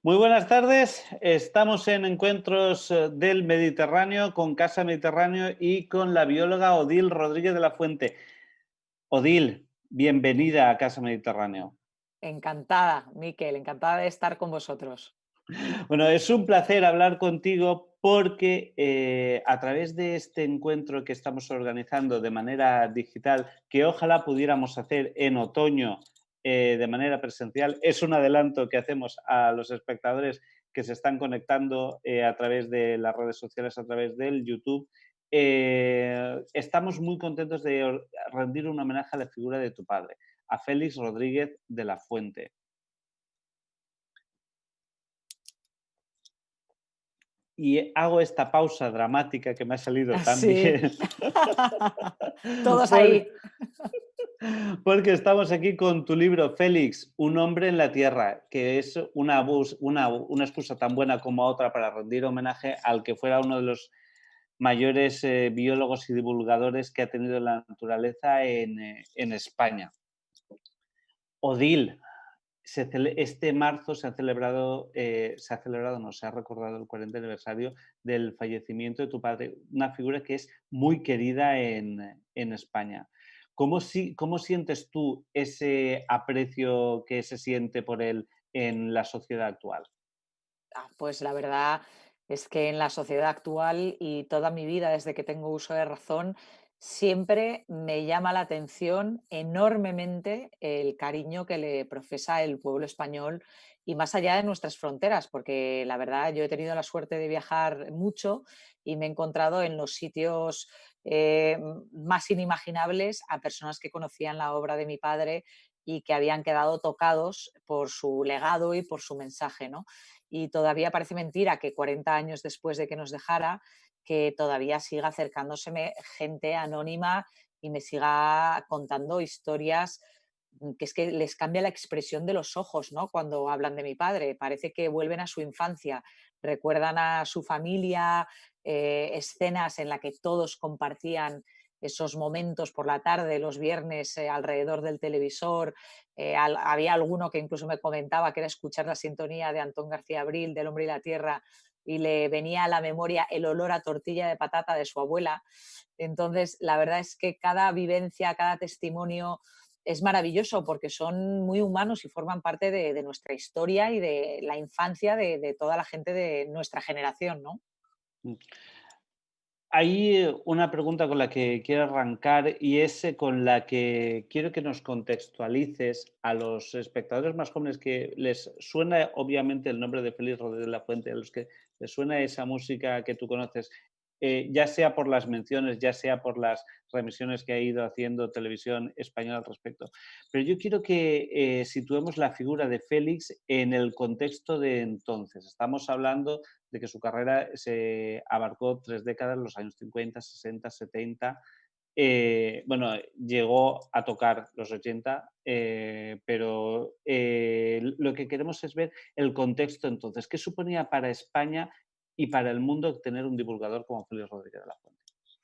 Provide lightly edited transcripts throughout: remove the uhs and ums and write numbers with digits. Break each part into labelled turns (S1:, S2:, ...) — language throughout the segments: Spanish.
S1: Muy buenas tardes. Estamos en Encuentros del Mediterráneo con Casa Mediterráneo y con la bióloga Odil Rodríguez de la Fuente. Odil, bienvenida a Casa Mediterráneo.
S2: Encantada, Miquel, encantada de estar con vosotros.
S1: Bueno, es un placer hablar contigo porque a través de este encuentro que estamos organizando de manera digital, que ojalá pudiéramos hacer en otoño de manera presencial, es un adelanto que hacemos a los espectadores que se están conectando a través de las redes sociales, a través del YouTube. Estamos muy contentos de rendir un homenaje a la figura de tu padre, a Félix Rodríguez de la Fuente. Y hago esta pausa dramática que me ha salido tan
S2: Sí,
S1: bien,
S2: todos
S1: por
S2: ahí.
S1: porque estamos aquí con tu libro, Félix, Un hombre en la tierra, que es una excusa tan buena como otra para rendir homenaje al que fuera uno de los mayores, biólogos y divulgadores que ha tenido la naturaleza en España. Odil, este marzo se ha celebrado, no, se ha recordado el 40 aniversario del fallecimiento de tu padre, una figura que es muy querida en España. ¿Cómo sientes tú ese aprecio que se siente por él en la sociedad actual?
S2: Pues la verdad es que en la sociedad actual y toda mi vida, desde que tengo uso de razón, siempre me llama la atención enormemente el cariño que le profesa el pueblo español y más allá de nuestras fronteras, porque la verdad yo he tenido la suerte de viajar mucho y me he encontrado en los sitios más inimaginables a personas que conocían la obra de mi padre y que habían quedado tocados por su legado y por su mensaje, ¿no? Y todavía parece mentira que 40 años después de que nos dejara, que todavía siga acercándoseme gente anónima y me siga contando historias que es que les cambia la expresión de los ojos, ¿no? Cuando hablan de mi padre, parece que vuelven a su infancia, recuerdan a su familia, escenas en las que todos compartían esos momentos por la tarde, los viernes, alrededor del televisor. Había alguno que incluso me comentaba que era escuchar la sintonía de Antón García Abril, del Hombre y la Tierra, y le venía a la memoria el olor a tortilla de patata de su abuela. Entonces, la verdad es que cada vivencia, cada testimonio es maravilloso porque son muy humanos y forman parte de nuestra historia y de la infancia de toda la gente de nuestra generación, ¿no?
S1: Hay una pregunta con la que quiero arrancar y es con la que quiero que nos contextualices a los espectadores más jóvenes que les suena obviamente el nombre de Félix Rodríguez de la Fuente, a los que les suena esa música que tú conoces, ya sea por las menciones, ya sea por las remisiones que ha ido haciendo Televisión Española al respecto. Pero yo quiero que situemos la figura de Félix en el contexto de entonces. Estamos hablando de que su carrera se abarcó 3 décadas, los años 50, 60, 70. Bueno, llegó a tocar los 80, pero lo que queremos es ver el contexto entonces. ¿Qué suponía para España y para el mundo tener un divulgador como Félix Rodríguez de la Fuente?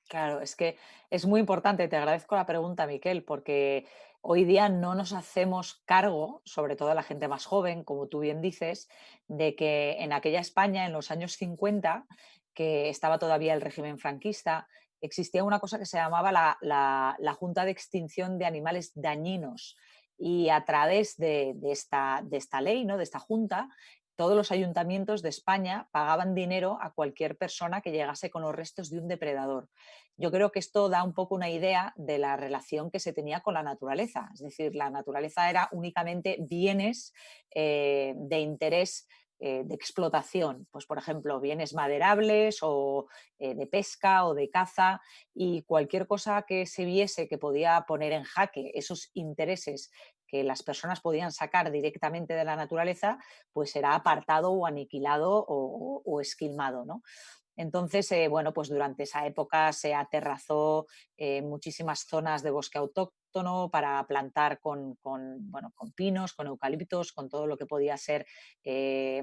S2: Claro, es que es muy importante, te agradezco la pregunta, Miquel, porque hoy día no nos hacemos cargo, sobre todo la gente más joven, como tú bien dices, de que en aquella España, en los años 50, que estaba todavía el régimen franquista, existía una cosa que se llamaba la Junta de Extinción de Animales Dañinos. Y a través de esta ley, ¿no? De esta junta, todos los ayuntamientos de España pagaban dinero a cualquier persona que llegase con los restos de un depredador. Yo creo que esto da un poco una idea de la relación que se tenía con la naturaleza. Es decir, la naturaleza era únicamente bienes de interés de explotación, pues por ejemplo, bienes maderables o de pesca o de caza y cualquier cosa que se viese que podía poner en jaque esos intereses que las personas podían sacar directamente de la naturaleza, pues era apartado o aniquilado o esquilmado, ¿no? Entonces, bueno, pues durante esa época se aterrazó muchísimas zonas de bosque autóctono para plantar bueno, con pinos, con eucaliptos, con todo lo que podía ser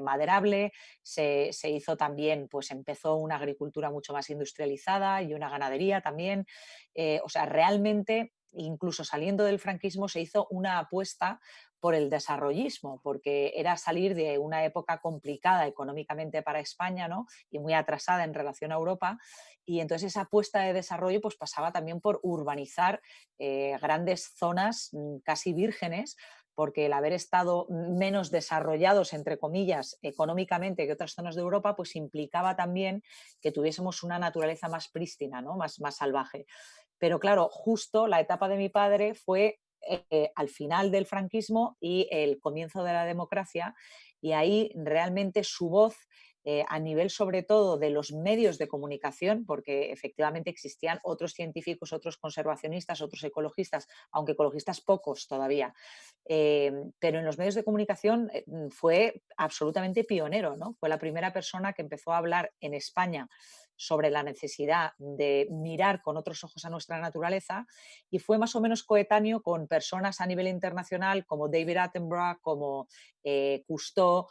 S2: maderable. Se hizo también, pues empezó una agricultura mucho más industrializada y una ganadería también. O sea, realmente incluso saliendo del franquismo, se hizo una apuesta por el desarrollismo, porque era salir de una época complicada económicamente para España, ¿no? Y muy atrasada en relación a Europa, y entonces esa apuesta de desarrollo pues pasaba también por urbanizar grandes zonas casi vírgenes, porque el haber estado menos desarrollados, entre comillas, económicamente que otras zonas de Europa, pues implicaba también que tuviésemos una naturaleza más prístina, ¿no? Más salvaje. Pero claro, justo la etapa de mi padre fue al final del franquismo y el comienzo de la democracia, y ahí realmente su voz, a nivel sobre todo de los medios de comunicación, porque efectivamente existían otros científicos, otros conservacionistas, otros ecologistas, aunque ecologistas pocos todavía, pero en los medios de comunicación fue absolutamente pionero, ¿no? Fue la primera persona que empezó a hablar en España sobre la necesidad de mirar con otros ojos a nuestra naturaleza, y fue más o menos coetáneo con personas a nivel internacional como David Attenborough, como Cousteau,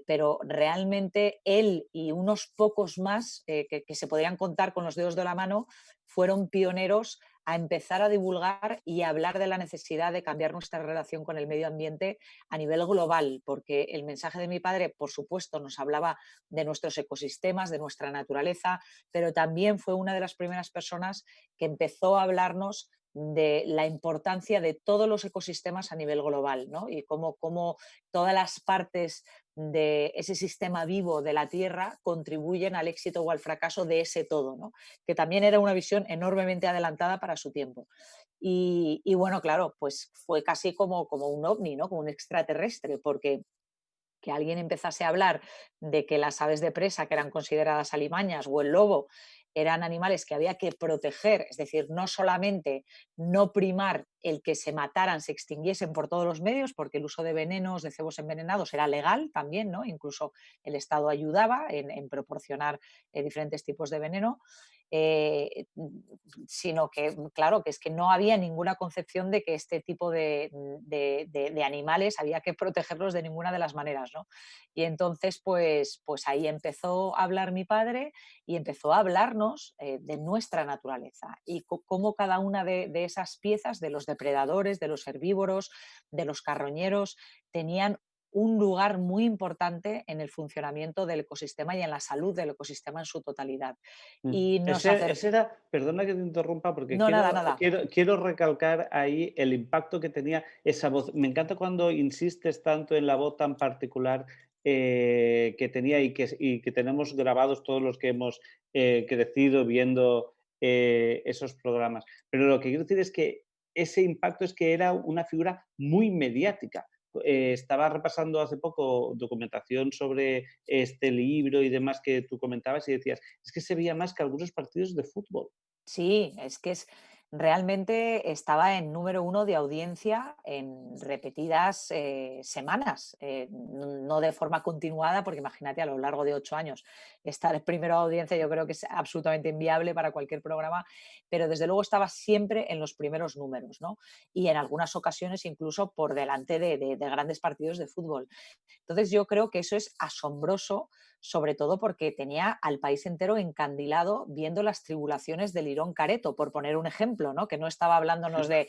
S2: pero realmente él y unos pocos más que se podrían contar con los dedos de la mano fueron pioneros a empezar a divulgar y a hablar de la necesidad de cambiar nuestra relación con el medio ambiente a nivel global, porque el mensaje de mi padre, por supuesto, nos hablaba de nuestros ecosistemas, de nuestra naturaleza, pero también fue una de las primeras personas que empezó a hablarnos de la importancia de todos los ecosistemas a nivel global, ¿no? Y cómo todas las partes de ese sistema vivo de la Tierra contribuyen al éxito o al fracaso de ese todo, ¿no? Que también era una visión enormemente adelantada para su tiempo. Y bueno, claro, pues fue casi como un ovni, ¿no? Como un extraterrestre, porque que alguien empezase a hablar de que las aves de presa, que eran consideradas alimañas, o el lobo, eran animales que había que proteger, es decir, no solamente no primar el que se mataran, se extinguiesen por todos los medios, porque el uso de venenos, de cebos envenenados era legal también, ¿no? Incluso el Estado ayudaba en proporcionar diferentes tipos de veneno, eh, sino que, claro, que es que no había ninguna concepción de que este tipo de animales había que protegerlos de ninguna de las maneras, ¿no? Y entonces, pues ahí empezó a hablar mi padre y empezó a hablarnos de nuestra naturaleza y cómo cada una de esas piezas, de los depredadores, de los herbívoros, de los carroñeros, tenían un lugar muy importante en el funcionamiento del ecosistema y en la salud del ecosistema en su totalidad. Y nos
S1: Ese
S2: acercó.
S1: era, perdona que te interrumpa, porque
S2: No, nada, nada.
S1: quiero recalcar ahí el impacto que tenía esa voz. Me encanta cuando insistes tanto en la voz tan particular que tenía y que tenemos grabados todos los que hemos crecido viendo esos programas. Pero lo que quiero decir es que ese impacto es que era una figura muy mediática. Estaba repasando hace poco documentación sobre este libro y demás que tú comentabas y decías, es que se veía más que algunos partidos de fútbol.
S2: Sí, es que realmente estaba en número uno de audiencia en repetidas semanas, no de forma continuada, porque imagínate a lo largo de 8 años estar en primera audiencia yo creo que es absolutamente inviable para cualquier programa, pero desde luego estaba siempre en los primeros números, ¿no? Y en algunas ocasiones incluso por delante de grandes partidos de fútbol. Entonces yo creo que eso es asombroso, sobre todo porque tenía al país entero encandilado viendo las tribulaciones del Lirón Careto, por poner un ejemplo, ¿no? Que no estaba hablándonos de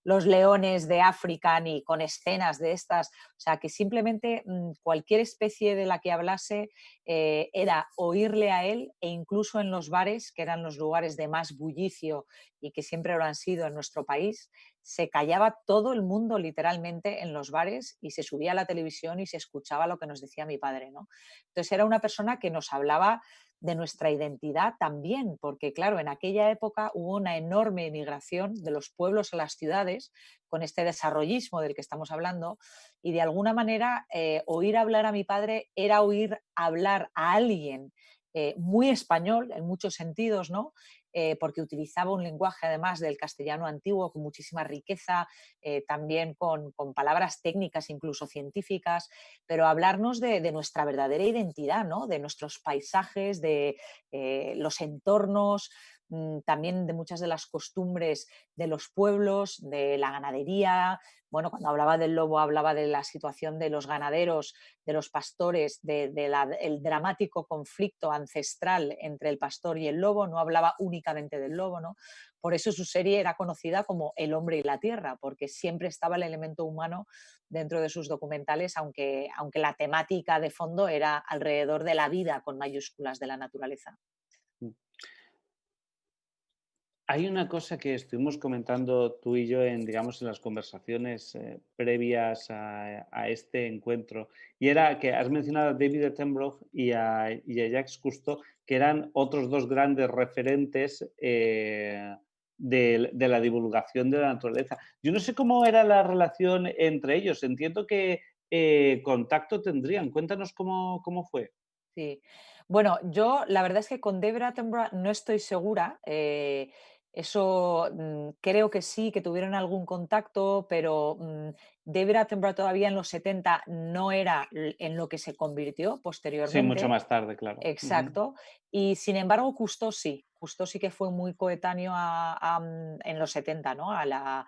S2: los leones de África ni con escenas de estas, o sea, que simplemente cualquier especie de la que hablase era oírle a él, e incluso en los bares, que eran los lugares de más bullicio y que siempre lo han sido en nuestro país, se callaba todo el mundo literalmente en los bares y se subía a la televisión y se escuchaba lo que nos decía mi padre, ¿no? Entonces era una persona que nos hablaba de nuestra identidad también, porque claro, en aquella época hubo una enorme emigración de los pueblos a las ciudades con este desarrollismo del que estamos hablando, y de alguna manera oír hablar a mi padre era oír hablar a alguien muy español en muchos sentidos, ¿no? Porque utilizaba un lenguaje además del castellano antiguo con muchísima riqueza, también con palabras técnicas, incluso científicas, pero hablarnos de nuestra verdadera identidad, ¿no? De nuestros paisajes, de los entornos, también de muchas de las costumbres de los pueblos, de la ganadería. Bueno, cuando hablaba del lobo hablaba de la situación de los ganaderos, de los pastores, el dramático conflicto ancestral entre el pastor y el lobo, no hablaba únicamente del lobo, ¿no? Por eso su serie era conocida como El hombre y la tierra, porque siempre estaba el elemento humano dentro de sus documentales, aunque la temática de fondo era alrededor de la vida con mayúsculas de la naturaleza.
S1: Hay una cosa que estuvimos comentando tú y yo en, digamos, en las conversaciones previas a este encuentro, y era que has mencionado a David Attenborough y a Jacques Cousteau, que eran otros dos grandes referentes de la divulgación de la naturaleza. Yo no sé cómo era la relación entre ellos. Entiendo que contacto tendrían. Cuéntanos cómo fue.
S2: Sí. Bueno, yo la verdad es que con David Attenborough no estoy segura. Eso creo que sí, que tuvieron algún contacto, pero David Attenborough todavía en los 70 no era en lo que se convirtió
S1: Sí, mucho
S2: posteriormente.
S1: más tarde, claro. Ujú.
S2: Exacto. Y sin embargo, Cousteau sí que fue muy coetáneo en los 70, ¿no?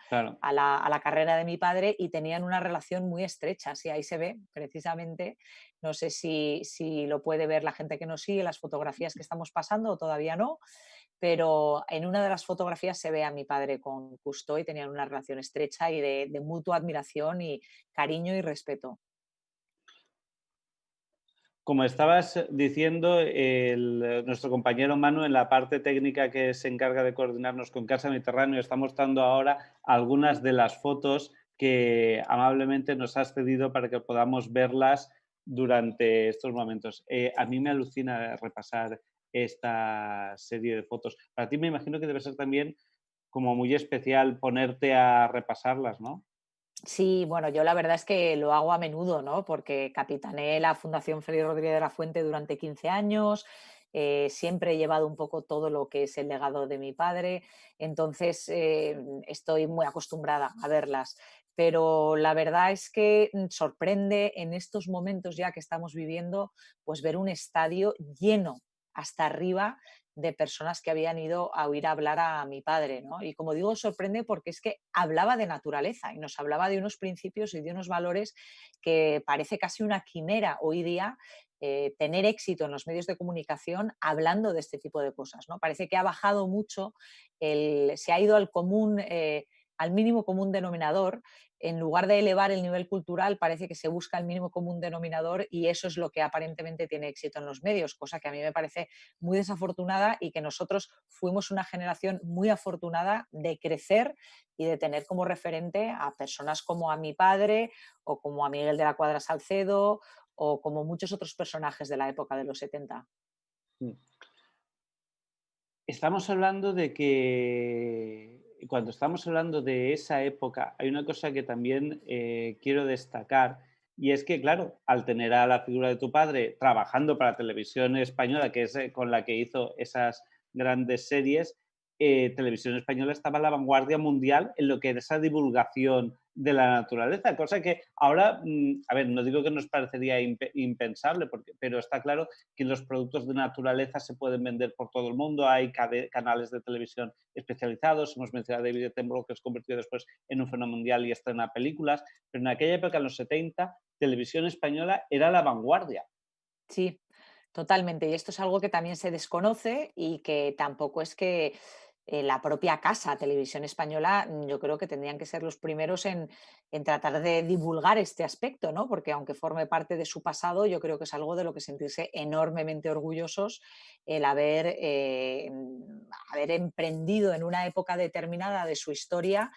S1: Claro.
S2: A la carrera de mi padre y tenían una relación muy estrecha. Sí, ahí se ve precisamente. No sé si lo puede ver la gente que nos sigue, las fotografías que estamos pasando o todavía no, pero en una de las fotografías se ve a mi padre con Cousteau y tenían una relación estrecha y de mutua admiración y cariño y respeto.
S1: Como estabas diciendo, nuestro compañero Manu, en la parte técnica que se encarga de coordinarnos con Casa Mediterráneo, está mostrando ahora algunas de las fotos que amablemente nos has cedido para que podamos verlas durante estos momentos. A mí me alucina repasar esta serie de fotos. Para ti me imagino que debe ser también como muy especial ponerte a repasarlas, ¿no?
S2: Sí, bueno, yo la verdad es que lo hago a menudo, ¿no? Porque capitaneé la Fundación Félix Rodríguez de la Fuente durante 15 años, siempre he llevado un poco todo lo que es el legado de mi padre, entonces estoy muy acostumbrada a verlas. Pero la verdad es que sorprende en estos momentos ya que estamos viviendo, pues ver un estadio lleno hasta arriba de personas que habían ido a oír hablar a mi padre, ¿no? Y como digo, sorprende porque es que hablaba de naturaleza y nos hablaba de unos principios y de unos valores que parece casi una quimera hoy día tener éxito en los medios de comunicación hablando de este tipo de cosas, ¿no? Parece que ha bajado mucho, se ha ido al mínimo común denominador. En lugar de elevar el nivel cultural, parece que se busca el mínimo común denominador y eso es lo que aparentemente tiene éxito en los medios, cosa que a mí me parece muy desafortunada y que nosotros fuimos una generación muy afortunada de crecer y de tener como referente a personas como a mi padre o como a Miguel de la Cuadra Salcedo o como muchos otros personajes de la época de los 70.
S1: Estamos hablando de que cuando estamos hablando de esa época, hay una cosa que también quiero destacar, y es que, claro, al tener a la figura de tu padre trabajando para Televisión Española, que es con la que hizo esas grandes series, Televisión Española estaba a la vanguardia mundial en lo que era esa divulgación de la naturaleza, cosa que ahora, a ver, no digo que nos parecería impensable, pero está claro que los productos de naturaleza se pueden vender por todo el mundo, hay canales de televisión especializados, hemos mencionado a David Attenborough, que se convirtió después en un fenómeno mundial y estrena películas, pero en aquella época, en los 70, Televisión Española era la vanguardia.
S2: Sí, totalmente. Y esto es algo que también se desconoce y que tampoco es que la propia casa, Televisión Española, yo creo que tendrían que ser los primeros en tratar de divulgar este aspecto, ¿no? Porque aunque forme parte de su pasado, yo creo que es algo de lo que sentirse enormemente orgullosos el haber emprendido en una época determinada de su historia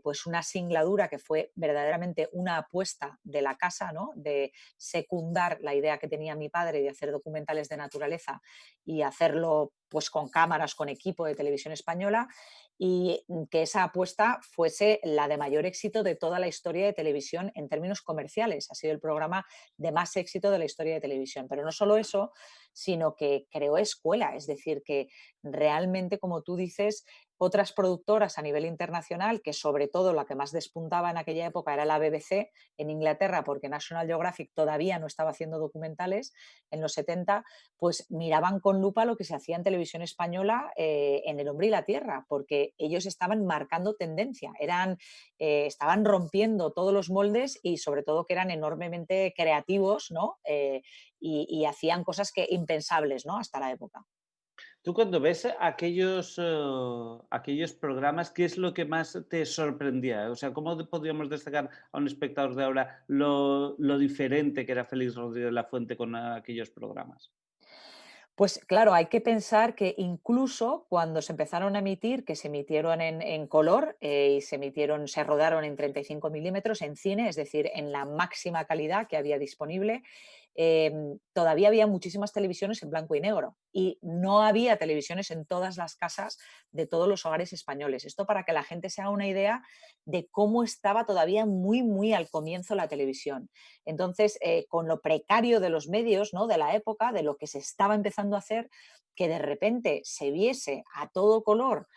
S2: pues una singladura que fue verdaderamente una apuesta de la casa, ¿no? De secundar la idea que tenía mi padre de hacer documentales de naturaleza y hacerlo pues con cámaras, con equipo de televisión española y que esa apuesta fuese la de mayor éxito de toda la historia de televisión en términos comerciales. Ha sido el programa de más éxito de la historia de televisión. Pero no solo eso, sino que creó escuela. Es decir, que realmente, como tú dices, otras productoras a nivel internacional, que sobre todo la que más despuntaba en aquella época era la BBC en Inglaterra, porque National Geographic todavía no estaba haciendo documentales en los 70, pues miraban con lupa lo que se hacía en televisión española en El hombre y la tierra, porque ellos estaban marcando tendencia, estaban rompiendo todos los moldes y sobre todo que eran enormemente creativos, ¿no? Y hacían cosas que impensables, ¿no? Hasta la época.
S1: Tú cuando ves aquellos programas, ¿qué es lo que más te sorprendía? O sea, ¿cómo podríamos destacar a un espectador de ahora lo diferente que era Félix Rodríguez La Fuente con aquellos programas?
S2: Pues claro, hay que pensar que incluso cuando se empezaron a emitir, que se emitieron en color y se rodaron en 35 milímetros en cine, es decir, en la máxima calidad que había disponible, todavía había muchísimas televisiones en blanco y negro y no había televisiones en todas las casas de todos los hogares españoles. Esto para que la gente se haga una idea de cómo estaba todavía muy, muy al comienzo la televisión. Entonces, con lo precario de los medios, ¿no? De la época, de lo que se estaba empezando a hacer, que de repente se viese a todo color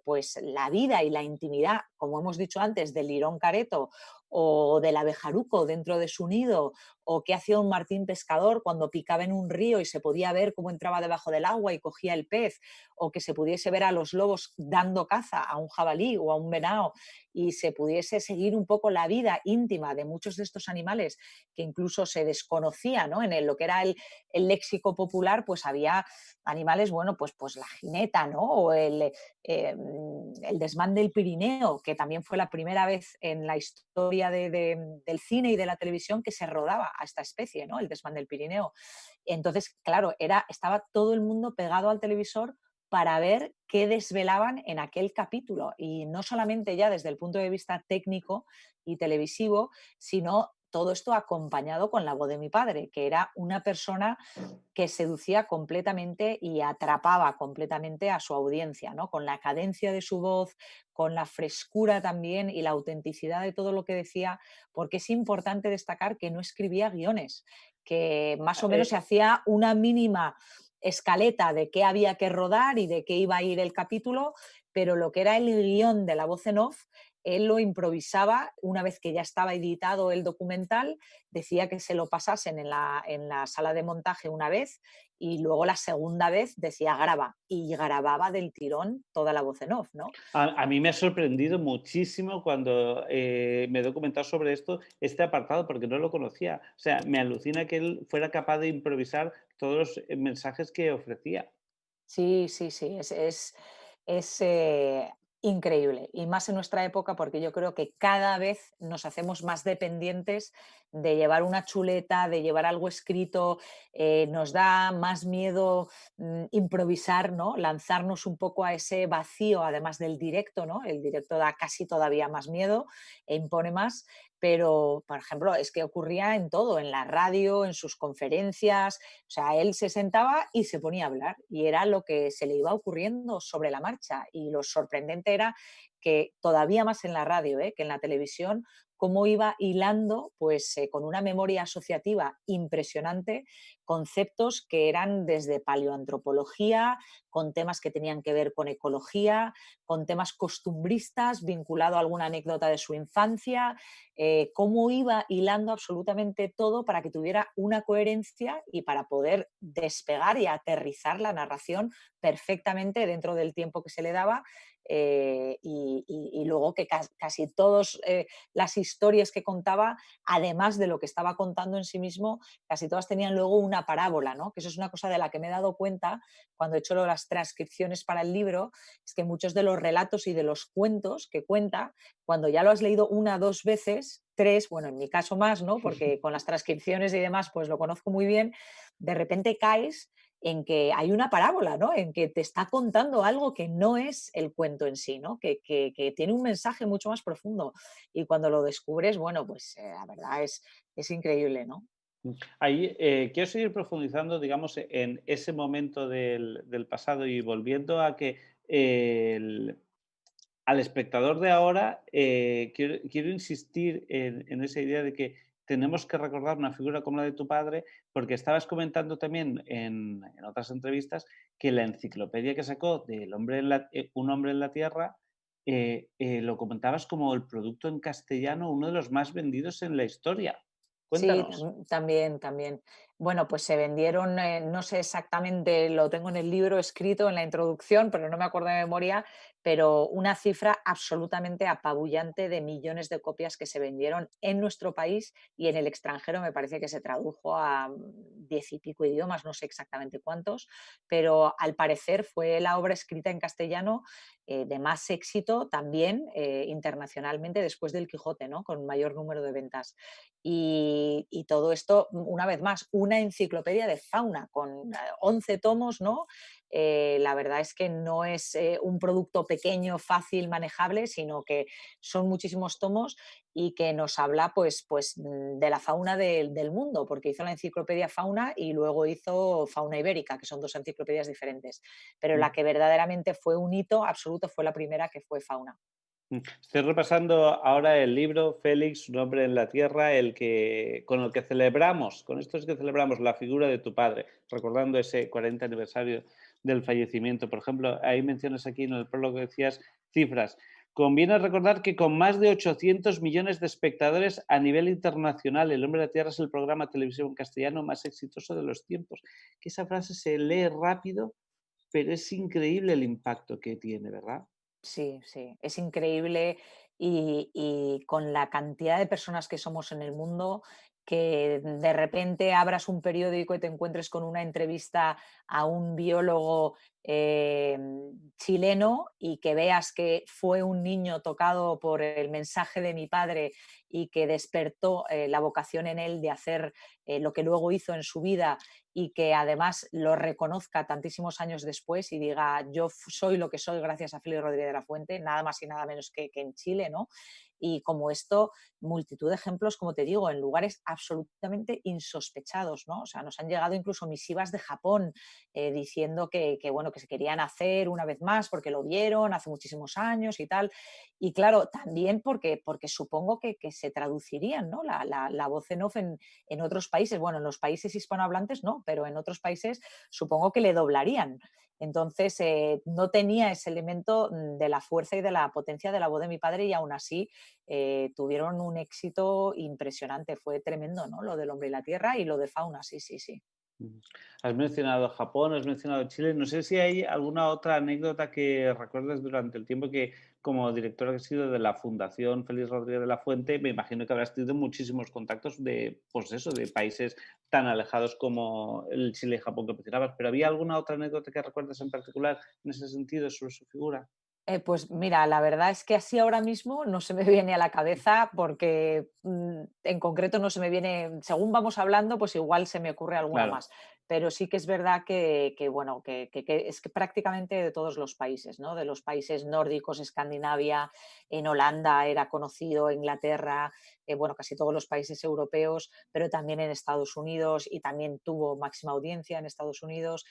S2: pues la vida y la intimidad, como hemos dicho antes, del lirón careto o del abejaruco dentro de su nido, o qué hacía un martín pescador cuando picaba en un río y se podía ver cómo entraba debajo del agua y cogía el pez, o que se pudiese ver a los lobos dando caza a un jabalí o a un venado y se pudiese seguir un poco la vida íntima de muchos de estos animales que incluso se desconocía, ¿no? Lo que era el léxico popular, pues había animales, bueno, pues la jineta, ¿no? O el desmán del Pirineo, que también fue la primera vez en la historia del cine y de la televisión que se rodaba a esta especie, ¿no? El desmán del Pirineo. Entonces, claro, estaba todo el mundo pegado al televisor para ver qué desvelaban en aquel capítulo. Y no solamente ya desde el punto de vista técnico y televisivo, sino todo esto acompañado con la voz de mi padre, que era una persona que seducía completamente y atrapaba completamente a su audiencia, ¿no? Con la cadencia de su voz, con la frescura también y la autenticidad de todo lo que decía, porque es importante destacar que no escribía guiones, que más o menos se hacía una mínima escaleta de qué había que rodar y de qué iba a ir el capítulo, pero lo que era el guión de la voz en off, él lo improvisaba una vez que ya estaba editado el documental, decía que se lo pasasen en la sala de montaje una vez y luego la segunda vez decía graba y grababa del tirón toda la voz en off, ¿no?
S1: A mí me ha sorprendido muchísimo cuando me he documentado sobre esto, este apartado, porque no lo conocía. O sea, me alucina que él fuera capaz de improvisar todos los mensajes que ofrecía.
S2: Sí, sí, sí, es increíble. Y más en nuestra época, porque yo creo que cada vez nos hacemos más dependientes de llevar una chuleta, de llevar algo escrito, nos da más miedo improvisar, ¿no? Lanzarnos un poco a ese vacío, además del directo, ¿no? El directo da casi todavía más miedo e impone más, pero, por ejemplo, es que ocurría en todo, en la radio, en sus conferencias, o sea, él se sentaba y se ponía a hablar y era lo que se le iba ocurriendo sobre la marcha. Y lo sorprendente era que todavía más en la radio que en la televisión, cómo iba hilando pues, con una memoria asociativa impresionante conceptos que eran desde paleoantropología, con temas que tenían que ver con ecología, con temas costumbristas, vinculado a alguna anécdota de su infancia, cómo iba hilando absolutamente todo para que tuviera una coherencia y para poder despegar y aterrizar la narración perfectamente dentro del tiempo que se le daba. Y luego que casi todas las historias que contaba, además de lo que estaba contando en sí mismo, casi todas tenían luego una parábola, ¿no? Que eso es una cosa de la que me he dado cuenta cuando he hecho las transcripciones para el libro, es que muchos de los relatos y de los cuentos que cuenta, cuando ya lo has leído una, dos veces, tres, bueno, en mi caso más, ¿no? Porque con las transcripciones y demás, pues lo conozco muy bien, de repente caes en que hay una parábola, ¿no? En que te está contando algo que no es el cuento en sí, ¿no? Que tiene un mensaje mucho más profundo. Y cuando lo descubres, bueno, pues la verdad es increíble, ¿no?
S1: Ahí quiero seguir profundizando, digamos, en ese momento del pasado y volviendo a que al espectador de ahora, quiero insistir en esa idea de que tenemos que recordar una figura como la de tu padre, porque estabas comentando también en otras entrevistas que la enciclopedia que sacó del hombre en Un hombre en la Tierra, lo comentabas como el producto en castellano, uno de los más vendidos en la historia.
S2: Sí,
S1: Cuéntanos.
S2: también, también. Bueno, pues se vendieron, no sé exactamente, lo tengo en el libro escrito en la introducción, pero no me acuerdo de memoria, pero una cifra absolutamente apabullante de millones de copias que se vendieron en nuestro país y en el extranjero. Me parece que se tradujo a 10 y pico idiomas, no sé exactamente cuántos, pero al parecer fue la obra escrita en castellano de más éxito también internacionalmente después del Quijote, ¿no? Con mayor número de ventas. Y todo esto, una vez más, una enciclopedia de fauna con 11 tomos, ¿no? La verdad es que no es un producto pequeño, fácil, manejable, sino que son muchísimos tomos y que nos habla de la fauna del mundo, porque hizo la enciclopedia fauna y luego hizo fauna ibérica, que son dos enciclopedias diferentes. Pero la que verdaderamente fue un hito absoluto fue la primera, que fue fauna.
S1: Estoy repasando ahora el libro Félix, un hombre en la tierra, con el que celebramos, con esto es que celebramos la figura de tu padre, recordando ese 40 aniversario del fallecimiento. Por ejemplo, ahí mencionas aquí en el prólogo que decías cifras. Conviene recordar que con más de 800 millones de espectadores a nivel internacional, El hombre de la tierra es el programa de televisión en castellano más exitoso de los tiempos. Que esa frase se lee rápido, pero es increíble el impacto que tiene, ¿verdad?
S2: Sí, sí, es increíble y con la cantidad de personas que somos en el mundo, que de repente abras un periódico y te encuentres con una entrevista a un biólogo chileno y que veas que fue un niño tocado por el mensaje de mi padre y que despertó la vocación en él de hacer lo que luego hizo en su vida y que además lo reconozca tantísimos años después y diga, yo soy lo que soy gracias a Félix Rodríguez de la Fuente, nada más y nada menos que en Chile, ¿no? Y como esto, multitud de ejemplos, como te digo, en lugares absolutamente insospechados, ¿no? O sea, nos han llegado incluso misivas de Japón diciendo bueno, que se querían hacer una vez más porque lo vieron hace muchísimos años y tal. Y claro, también porque supongo que se traducirían, ¿no? La voz en off en otros países, bueno, en los países hispanohablantes no, pero en otros países supongo que le doblarían. Entonces, no tenía ese elemento de la fuerza y de la potencia de la voz de mi padre y aún así tuvieron un éxito impresionante. Fue tremendo, ¿no? Lo del hombre y la tierra y lo de fauna, sí, sí, sí.
S1: Ujú. Has mencionado Japón, has mencionado Chile. No sé si hay alguna otra anécdota que recuerdes durante el tiempo que, como director que has sido de la Fundación Félix Rodríguez de la Fuente, me imagino que habrás tenido muchísimos contactos de, pues eso, de países tan alejados como el Chile y Japón que mencionabas. Pero ¿había alguna otra anécdota que recuerdes en particular en ese sentido sobre su figura?
S2: Pues mira, la verdad es que así ahora mismo no se me viene a la cabeza porque en concreto no se me viene, según vamos hablando, pues igual se me ocurre alguna
S1: Claro.
S2: más. Pero sí que es verdad bueno, que es que prácticamente de todos los países, ¿no? De los países nórdicos, Escandinavia, en Holanda era conocido, Inglaterra, bueno, casi todos los países europeos, pero también en Estados Unidos y también tuvo máxima audiencia en Estados Unidos,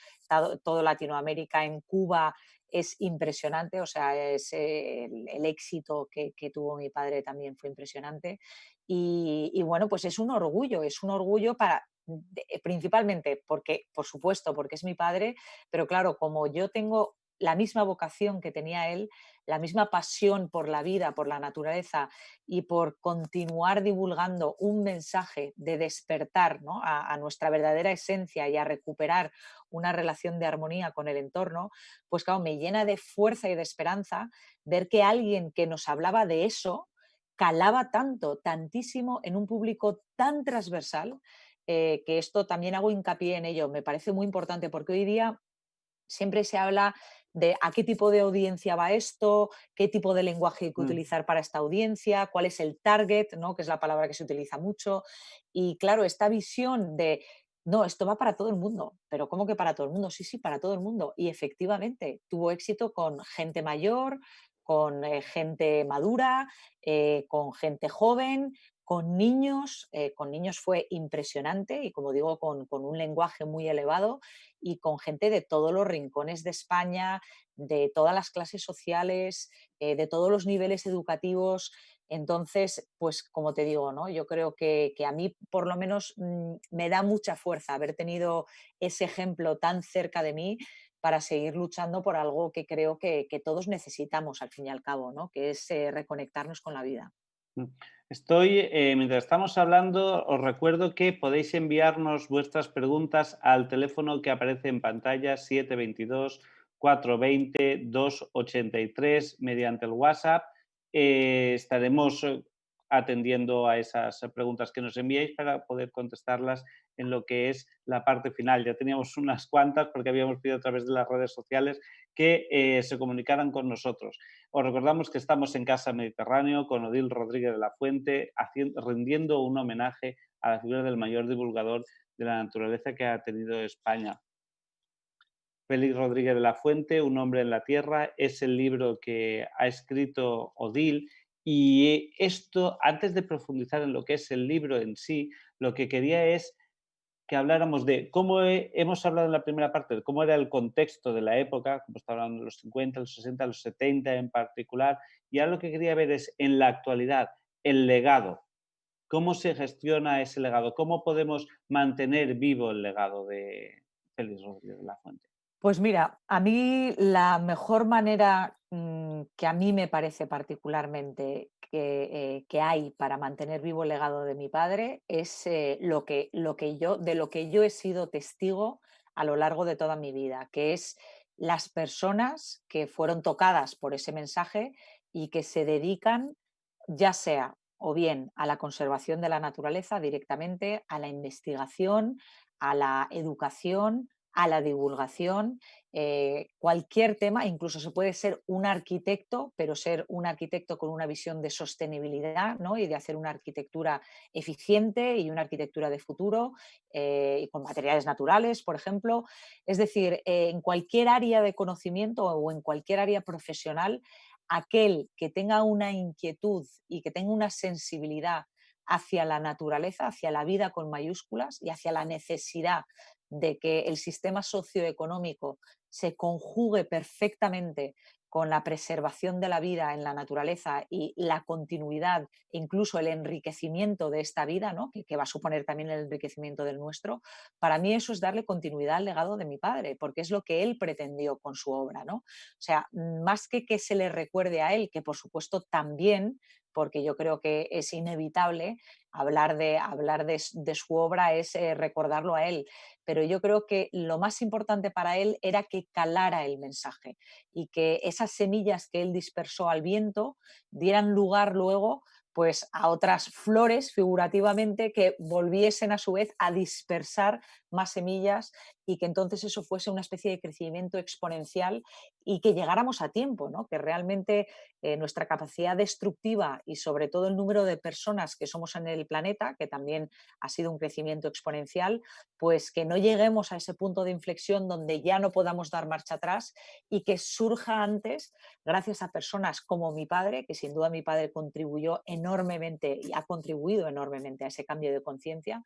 S2: todo Latinoamérica, en Cuba es impresionante, o sea, el éxito que tuvo mi padre también fue impresionante. Y bueno, pues es un orgullo principalmente porque, por supuesto, porque es mi padre, pero claro, como yo tengo la misma vocación que tenía él, la misma pasión por la vida, por la naturaleza y por continuar divulgando un mensaje de despertar, ¿no? A nuestra verdadera esencia y a recuperar una relación de armonía con el entorno, pues claro, me llena de fuerza y de esperanza ver que alguien que nos hablaba de eso calaba tanto, tantísimo en un público tan transversal, que esto también hago hincapié en ello. Me parece muy importante porque hoy día siempre se habla de a qué tipo de audiencia va esto, qué tipo de lenguaje hay que
S1: Mm.
S2: utilizar para esta audiencia, cuál es el target, ¿no? Que es la palabra que se utiliza mucho. Y claro, esta visión de, no, esto va para todo el mundo, pero ¿cómo que para todo el mundo? Sí, sí, para todo el mundo. Y efectivamente, tuvo éxito con gente mayor, con gente madura, con gente joven, con niños fue impresionante y como digo, con un lenguaje muy elevado y con gente de todos los rincones de España, de todas las clases sociales, de todos los niveles educativos. Entonces, pues como te digo, ¿no? Yo creo que a mí por lo menos me da mucha fuerza haber tenido ese ejemplo tan cerca de mí para seguir luchando por algo que creo que todos necesitamos al fin y al cabo, ¿no? Que es reconectarnos con la vida.
S1: Mm. Mientras estamos hablando, os recuerdo que podéis enviarnos vuestras preguntas al teléfono que aparece en pantalla 722-420-283 mediante el WhatsApp. Estaremos atendiendo a esas preguntas que nos enviéis para poder contestarlas en lo que es la parte final. Ya teníamos unas cuantas porque habíamos pedido a través de las redes sociales que se comunicaran con nosotros. Os recordamos que estamos en Casa Mediterráneo con Odil Rodríguez de la Fuente, rindiendo un homenaje a la figura del mayor divulgador de la naturaleza que ha tenido España. Félix Rodríguez de la Fuente, Un hombre en la tierra, es el libro que ha escrito Odil. Y esto, antes de profundizar en lo que es el libro en sí, lo que quería es que habláramos de cómo hemos hablado en la primera parte, de cómo era el contexto de la época, como está hablando de los 50, los 60, los 70 en particular, y ahora lo que quería ver es en la actualidad el legado, cómo se gestiona ese legado, cómo podemos mantener vivo el legado de Félix Rodríguez de la Fuente.
S2: Pues mira, a mí la mejor manera que a mí me parece particularmente que hay para mantener vivo el legado de mi padre es de lo que yo he sido testigo a lo largo de toda mi vida, que es las personas que fueron tocadas por ese mensaje y que se dedican ya sea o bien a la conservación de la naturaleza directamente, a la investigación, a la educación, a la divulgación, cualquier tema, incluso se puede ser un arquitecto, pero ser un arquitecto con una visión de sostenibilidad, ¿no? Y de hacer una arquitectura eficiente y una arquitectura de futuro, y con materiales naturales, por ejemplo. Es decir, en cualquier área de conocimiento o en cualquier área profesional, aquel que tenga una inquietud y que tenga una sensibilidad hacia la naturaleza, hacia la vida con mayúsculas y hacia la necesidad de que el sistema socioeconómico se conjugue perfectamente con la preservación de la vida en la naturaleza y la continuidad e incluso el enriquecimiento de esta vida, ¿no? Que va a suponer también el enriquecimiento del nuestro, para mí eso es darle continuidad al legado de mi padre, porque es lo que él pretendió con su obra, ¿no? O sea, más que se le recuerde a él, que por supuesto también, porque yo creo que es inevitable hablar de su obra es recordarlo a él, pero yo creo que lo más importante para él era que calara el mensaje y que esas semillas que él dispersó al viento dieran lugar luego pues a otras flores figurativamente que volviesen a su vez a dispersar más semillas y que entonces eso fuese una especie de crecimiento exponencial y que llegáramos a tiempo, ¿no? Que realmente nuestra capacidad destructiva y sobre todo el número de personas que somos en el planeta, que también ha sido un crecimiento exponencial, pues que no lleguemos a ese punto de inflexión donde ya no podamos dar marcha atrás y que surja antes gracias a personas como mi padre, que sin duda mi padre contribuyó enormemente y ha contribuido enormemente a ese cambio de conciencia,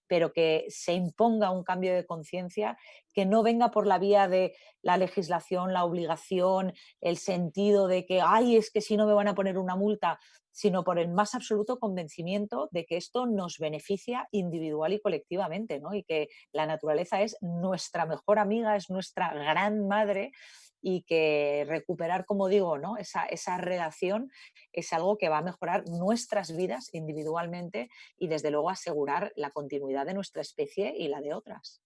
S2: pero que se imponga un cambio de conciencia que no venga por la vía de la legislación, la obligación, el sentido de que, ay, es que si no me van a poner una multa, sino por el más absoluto convencimiento de que esto nos beneficia individual y colectivamente, ¿no? Y que la naturaleza es nuestra mejor amiga, es nuestra gran madre y que recuperar, como digo, ¿no? esa relación es algo que va a mejorar nuestras vidas individualmente y desde luego asegurar la continuidad de nuestra especie y la de otras.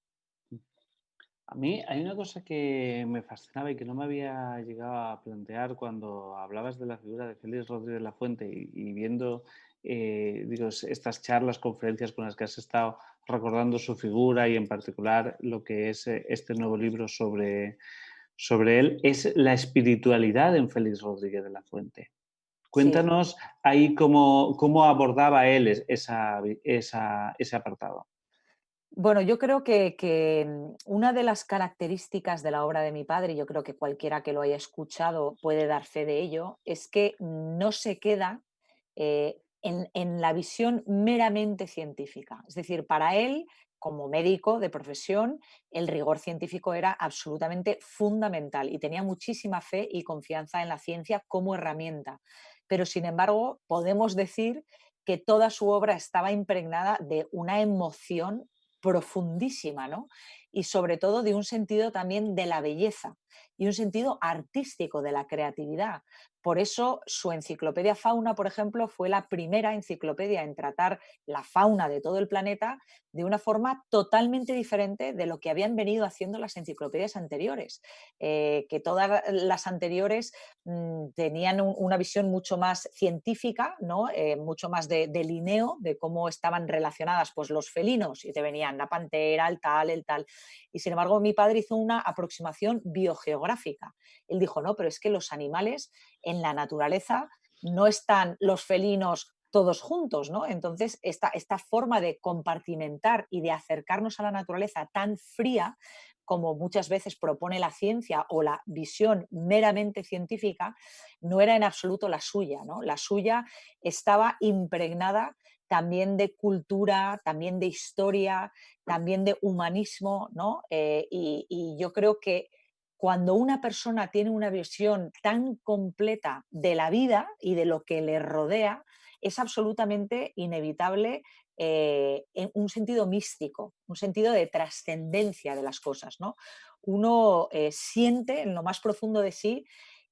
S1: A mí hay una cosa que me fascinaba y que no me había llegado a plantear cuando hablabas de la figura de Félix Rodríguez de la Fuente y viendo digo, estas charlas, conferencias con las que has estado recordando su figura y en particular lo que es este nuevo libro sobre él, es la espiritualidad en Félix Rodríguez de la Fuente.
S2: Sí.
S1: Cuéntanos ahí cómo abordaba él ese apartado.
S2: Bueno, yo creo que una de las características de la obra de mi padre, y yo creo que cualquiera que lo haya escuchado puede dar fe de ello, es que no se queda en la visión meramente científica. Es decir, para él como médico de profesión, el rigor científico era absolutamente fundamental y tenía muchísima fe y confianza en la ciencia como herramienta. Pero, sin embargo, podemos decir que toda su obra estaba impregnada de una emoción profundísima, ¿no? Y sobre todo de un sentido también de la belleza y un sentido artístico de la creatividad. Por eso su enciclopedia Fauna, por ejemplo, fue la primera enciclopedia en tratar la fauna de todo el planeta de una forma totalmente diferente de lo que habían venido haciendo las enciclopedias anteriores, que todas las anteriores tenían una visión mucho más científica, ¿no? Mucho más de lineo, de cómo estaban relacionadas pues, los felinos, y te venían la pantera, el tal, el tal. Y sin embargo, mi padre hizo una aproximación biogeográfica. Él dijo, no, pero es que los animales en la naturaleza no están los felinos todos juntos, ¿no? Entonces, esta forma de compartimentar y de acercarnos a la naturaleza tan fría como muchas veces propone la ciencia o la visión meramente científica, no era en absoluto la suya, ¿no? La suya estaba impregnada también de cultura, también de historia, también de humanismo, ¿no? Y yo creo que cuando una persona tiene una visión tan completa de la vida y de lo que le rodea, es absolutamente inevitable en un sentido místico, un sentido de trascendencia de las cosas, ¿no? Uno siente en lo más profundo de sí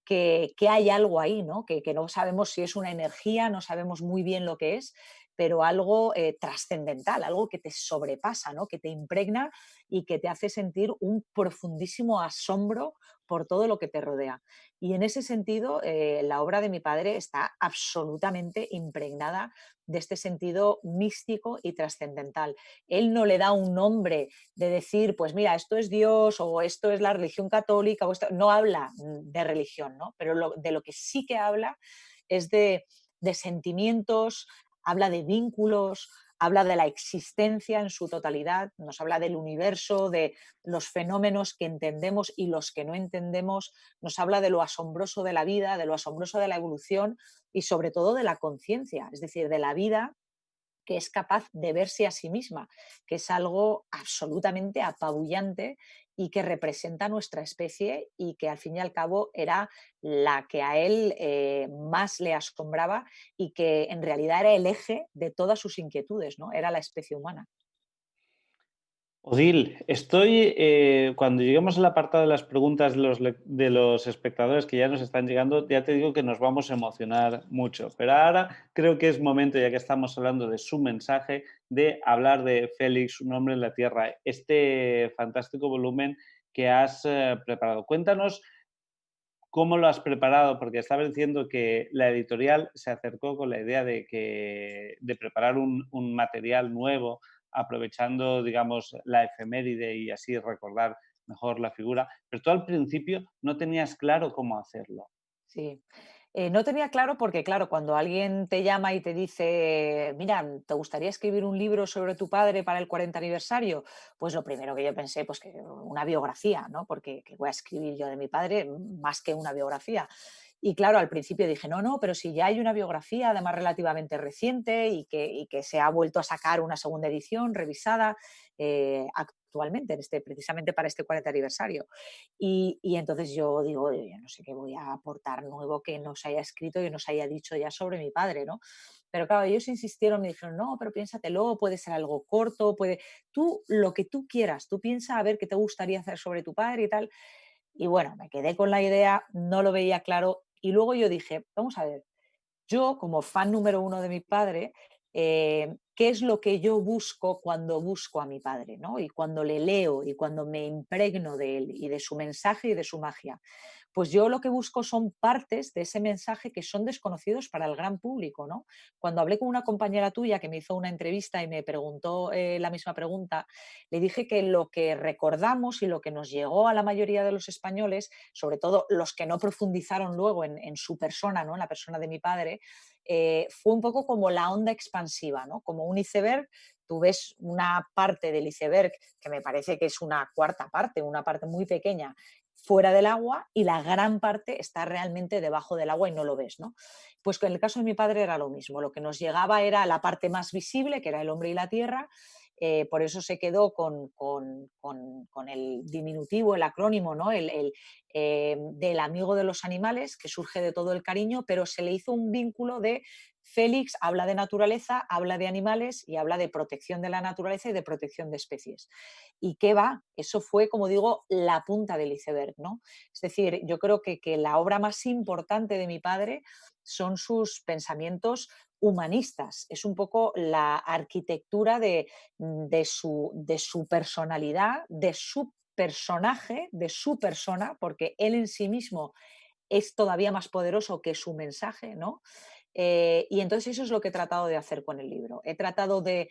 S2: que hay algo ahí, ¿no? Que no sabemos si es una energía, no sabemos muy bien lo que es, pero algo trascendental, algo que te sobrepasa, ¿no? Que te impregna y que te hace sentir un profundísimo asombro por todo lo que te rodea. Y en ese sentido, la obra de mi padre está absolutamente impregnada de este sentido místico y trascendental. Él no le da un nombre de decir, pues mira, esto es Dios o esto es la religión católica, o esto... no habla de religión, ¿no? Pero de lo que sí que habla es de sentimientos, habla de vínculos, habla de la existencia en su totalidad, nos habla del universo, de los fenómenos que entendemos y los que no entendemos, nos habla de lo asombroso de la vida, de lo asombroso de la evolución y sobre todo de la conciencia, es decir, de la vida que es capaz de verse a sí misma, que es algo absolutamente apabullante y que representa nuestra especie y que al fin y al cabo era la que a él más le asombraba y que en realidad era el eje de todas sus inquietudes, ¿no? Era la especie humana.
S1: Odil, cuando lleguemos al apartado de las preguntas de los espectadores que ya nos están llegando, ya te digo que nos vamos a emocionar mucho. Pero ahora creo que es momento, ya que estamos hablando de su mensaje, de hablar de Félix, un hombre en la Tierra, este fantástico volumen que has preparado. Cuéntanos cómo lo has preparado, porque estaba diciendo que la editorial se acercó con la idea de preparar un material nuevo, aprovechando, digamos, la efeméride y así recordar mejor la figura, pero tú al principio no tenías claro cómo hacerlo.
S2: Sí. No tenía claro porque, claro, cuando alguien te llama y te dice, mira, ¿te gustaría escribir un libro sobre tu padre para el 40 aniversario? Pues lo primero que yo pensé, pues que una biografía, ¿no? Porque ¿qué voy a escribir yo de mi padre más que una biografía? Y claro, al principio dije, no, no, pero si ya hay una biografía, además relativamente reciente y que se ha vuelto a sacar una segunda edición revisada actualmente, precisamente para este 40 aniversario. Y entonces yo digo, "Oye, yo no sé qué voy a aportar nuevo que no se haya escrito y no se haya dicho ya sobre mi padre, ¿no? Pero claro, ellos insistieron, me dijeron, no, pero piénsatelo, puede ser algo corto, puede, tú lo que tú quieras, tú piensa a ver qué te gustaría hacer sobre tu padre y tal. Y bueno, me quedé con la idea, no lo veía claro. Y luego yo dije, vamos a ver, yo como fan número uno de mi padre, ¿qué es lo que yo busco cuando busco a mi padre, ¿no? Y cuando le leo y cuando me impregno de él y de su mensaje y de su magia? Pues yo lo que busco son partes de ese mensaje que son desconocidos para el gran público, ¿no? Cuando hablé con una compañera tuya que me hizo una entrevista y me preguntó la misma pregunta, le dije que lo que recordamos y lo que nos llegó a la mayoría de los españoles, sobre todo los que no profundizaron luego en su persona, ¿no? En la persona de mi padre, fue un poco como la onda expansiva, ¿no? Como un iceberg. Tú ves una parte del iceberg que me parece que es una cuarta parte, una parte muy pequeña, fuera del agua y la gran parte está realmente debajo del agua y no lo ves, ¿no? Pues en el caso de mi padre era lo mismo, lo que nos llegaba era la parte más visible, que era el hombre y la tierra, por eso se quedó con el diminutivo, el acrónimo, ¿no? Del amigo de los animales, que surge de todo el cariño, pero se le hizo un vínculo de Félix habla de naturaleza, habla de animales y habla de protección de la naturaleza y de protección de especies. ¿Y qué va? Eso fue, como digo, la punta del iceberg, ¿no? Es decir, yo creo que la obra más importante de mi padre son sus pensamientos humanistas, es un poco la arquitectura de su personalidad, de su personaje, de su persona, porque él en sí mismo es todavía más poderoso que su mensaje, ¿no? Y entonces eso es lo que he tratado de hacer con el libro. He tratado de,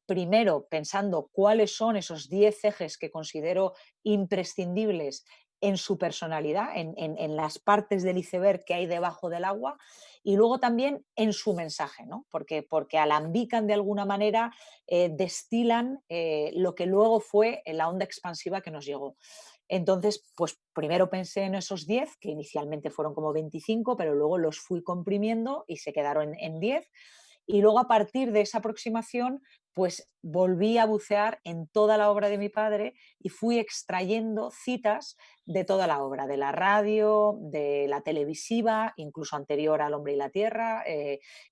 S2: primero, pensando cuáles son esos 10 ejes que considero imprescindibles en su personalidad, en las partes del iceberg que hay debajo del agua, y luego también en su mensaje, ¿no? Porque alambican de alguna manera, destilan lo que luego fue la onda expansiva que nos llegó. Entonces, pues primero pensé en esos 10 que inicialmente fueron como 25, pero luego los fui comprimiendo y se quedaron en 10. Y luego a partir de esa aproximación, pues volví a bucear en toda la obra de mi padre y fui extrayendo citas de toda la obra, de la radio, de la televisiva, incluso anterior al Hombre y la Tierra,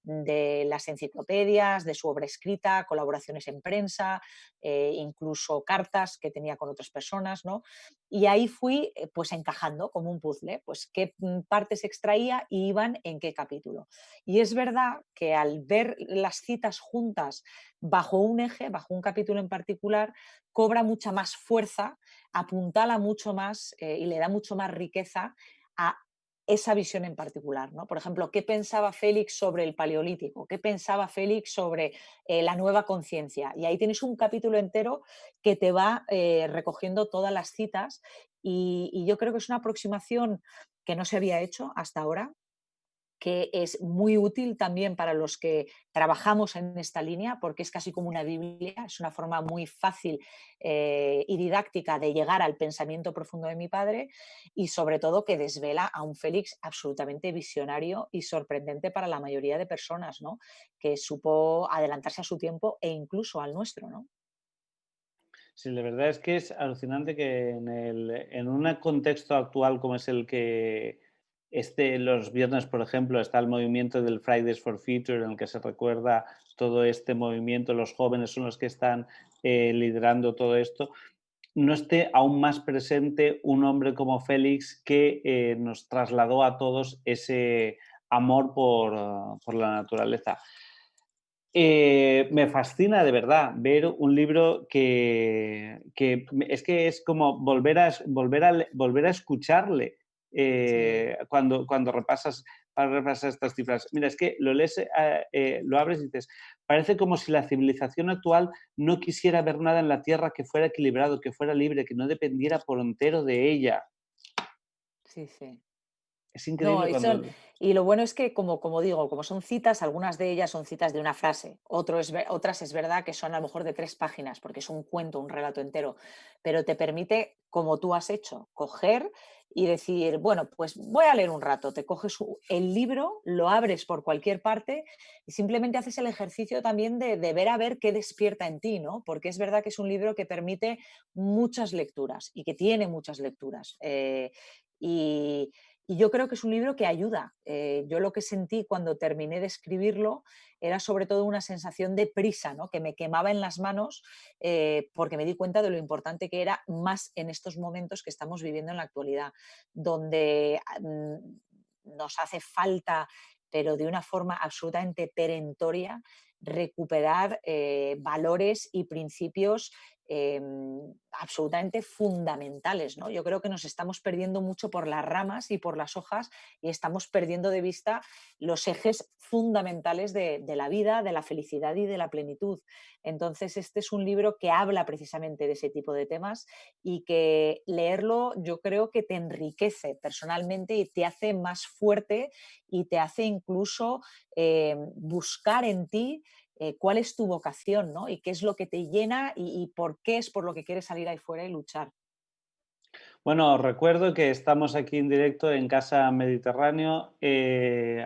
S2: de las enciclopedias, de su obra escrita, colaboraciones en prensa, incluso cartas que tenía con otras personas, ¿no? Y ahí fui pues encajando como un puzzle, pues qué partes extraía y iban en qué capítulo. Y es verdad que al ver las citas juntas bajo un eje, bajo un capítulo en particular, cobra mucha más fuerza, apuntala mucho más y le da mucho más riqueza a esa visión en particular, ¿no? Por ejemplo, ¿qué pensaba Félix sobre el paleolítico? ¿Qué pensaba Félix sobre la nueva conciencia? Y ahí tienes un capítulo entero que te va recogiendo todas las citas y yo creo que es una aproximación que no se había hecho hasta ahora, que es muy útil también para los que trabajamos en esta línea, porque es casi como una Biblia, es una forma muy fácil y didáctica de llegar al pensamiento profundo de mi padre y sobre todo que desvela a un Félix absolutamente visionario y sorprendente para la mayoría de personas, ¿no? Que supo adelantarse a su tiempo e incluso al nuestro, ¿no?
S1: Sí, la verdad es que es alucinante que en un contexto actual como es el que los viernes, por ejemplo, está el movimiento del Fridays for Future, en el que se recuerda todo este movimiento, los jóvenes son los que están liderando todo esto, no esté aún más presente un hombre como Félix que nos trasladó a todos ese amor por la naturaleza. Me fascina de verdad ver un libro que es como volver a escucharle
S2: Sí.
S1: cuando repasas estas cifras. Mira, es que lo lees, lo abres y dices, parece como si la civilización actual no quisiera ver nada en la Tierra que fuera equilibrado, que fuera libre, que no dependiera por entero de ella.
S2: Sí, sí.
S1: Es
S2: No,
S1: increíble
S2: y
S1: cuando...
S2: son y lo bueno es que, como digo, como son citas, algunas de ellas son citas de una frase, otras es verdad que son a lo mejor de 3 páginas, porque es un cuento, un relato entero, pero te permite, como tú has hecho, coger y decir: "Bueno, pues voy a leer un rato". Te coges el libro, lo abres por cualquier parte y simplemente haces el ejercicio también de ver a ver qué despierta en ti, ¿no? Porque es verdad que es un libro que permite muchas lecturas y que tiene muchas lecturas, y y yo creo que es un libro que ayuda. Yo lo que sentí cuando terminé de escribirlo era sobre todo una sensación de prisa, ¿no? Que me quemaba en las manos porque me di cuenta de lo importante que era más en estos momentos que estamos viviendo en la actualidad, donde nos hace falta, pero de una forma absolutamente perentoria, recuperar valores y principios absolutamente fundamentales, ¿no? Yo creo que nos estamos perdiendo mucho por las ramas y por las hojas y estamos perdiendo de vista los ejes fundamentales de la vida, de la felicidad y de la plenitud. Entonces, este es un libro que habla precisamente de ese tipo de temas y que leerlo yo creo que te enriquece personalmente y te hace más fuerte y te hace incluso buscar en ti cuál es tu vocación, ¿no? Y qué es lo que te llena y por qué es por lo que quieres salir ahí fuera y luchar.
S1: Bueno, os recuerdo que estamos aquí en directo en Casa Mediterráneo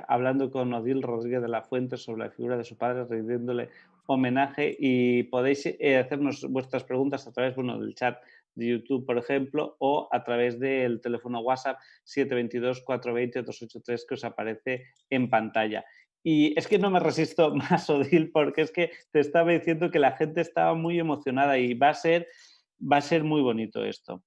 S1: hablando con Odil Rodríguez de la Fuente sobre la figura de su padre, rindiéndole homenaje y podéis hacernos vuestras preguntas a través, bueno, del chat de YouTube, por ejemplo, o a través del teléfono WhatsApp 722-420-283 que os aparece en pantalla. Y es que no me resisto más, Odil, porque es que te estaba diciendo que la gente estaba muy emocionada y va a ser muy bonito esto.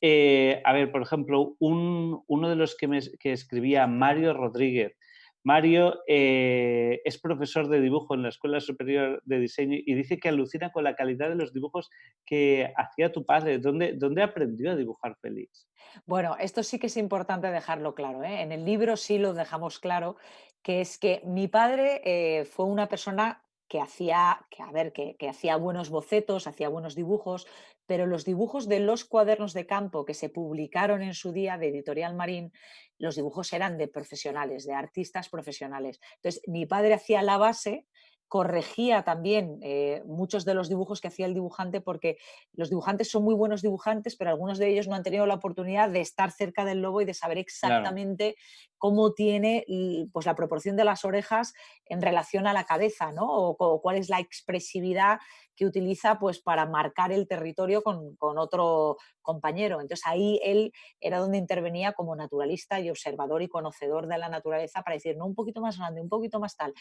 S1: A ver, por ejemplo, uno de los que escribía, Mario Rodríguez. Mario es profesor de dibujo en la Escuela Superior de Diseño y dice que alucina con la calidad de los dibujos que hacía tu padre. ¿Dónde aprendió a dibujar Félix?
S2: Bueno, esto sí que es importante dejarlo claro, ¿eh? En el libro sí lo dejamos claro, que es que mi padre fue una persona que hacía, que, a ver, que hacía buenos bocetos, hacía buenos dibujos, pero los dibujos de los cuadernos de campo que se publicaron en su día de Editorial Marín, los dibujos eran de profesionales, de artistas profesionales. Entonces, mi padre hacía la base, corregía también muchos de los dibujos que hacía el dibujante, porque los dibujantes son muy buenos dibujantes, pero algunos de ellos no han tenido la oportunidad de estar cerca del lobo y de saber
S1: Claro.
S2: exactamente cómo tiene pues, la proporción de las orejas en relación a la cabeza, ¿no? O cuál es la expresividad que utiliza pues, para marcar el territorio con otro compañero. Entonces ahí él era donde intervenía como naturalista y observador y conocedor de la naturaleza para decir, no, un poquito más grande, un poquito más tal,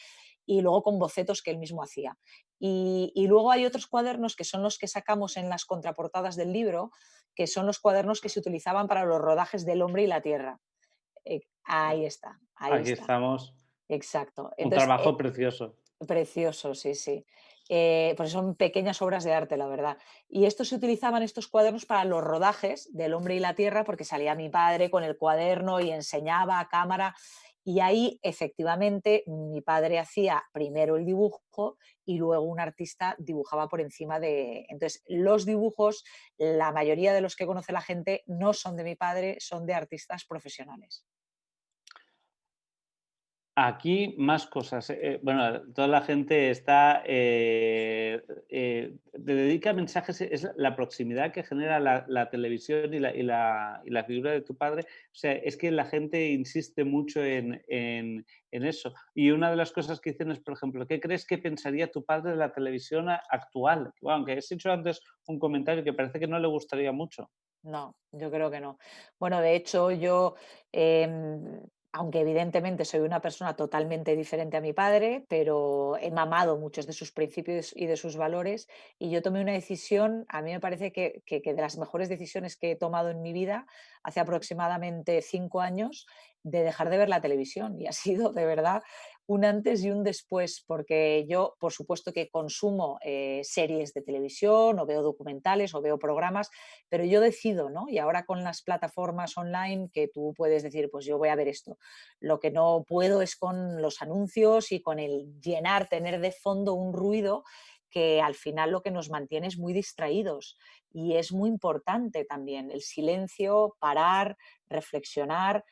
S2: y luego con bocetos que él mismo hacía. Y luego hay otros cuadernos que son los que sacamos en las contraportadas del libro, que son los cuadernos que se utilizaban para los rodajes del hombre y la tierra. Ahí está, ahí
S1: Aquí
S2: está.
S1: estamos.
S2: Exacto.
S1: Un
S2: Entonces,
S1: trabajo precioso.
S2: precioso, sí, sí. Pues son pequeñas obras de arte, la verdad. Y estos se utilizaban, estos cuadernos, para los rodajes del hombre y la tierra, porque salía mi padre con el cuaderno y enseñaba a cámara. Y ahí, efectivamente, mi padre hacía primero el dibujo y luego un artista dibujaba por encima de... Entonces, los dibujos, la mayoría de los que conoce la gente, no son de mi padre, son de artistas profesionales.
S1: Aquí más cosas. Bueno, toda la gente está, te dedica mensajes, es la proximidad que genera la televisión y la figura de tu padre. O sea, es que la gente insiste mucho en eso. Y una de las cosas que dicen es, por ejemplo, ¿qué crees que pensaría tu padre de la televisión actual? Bueno, aunque has hecho antes un comentario que parece que no le gustaría mucho.
S2: No, yo creo que no. Bueno, de hecho, yo, em, aunque evidentemente soy una persona totalmente diferente a mi padre, pero he mamado muchos de sus principios y de sus valores, y yo tomé una decisión, a mí me parece que de las mejores decisiones que he tomado en mi vida, hace aproximadamente 5 años, de dejar de ver la televisión. Y ha sido de verdad un antes y un después, porque yo, por supuesto que consumo series de televisión o veo documentales o veo programas, pero yo decido, ¿no? Y ahora con las plataformas online que tú puedes decir, pues yo voy a ver esto. Lo que no puedo es con los anuncios y con el llenar, tener de fondo un ruido que al final lo que nos mantiene es muy distraídos. Y es muy importante también el silencio, parar, reflexionar,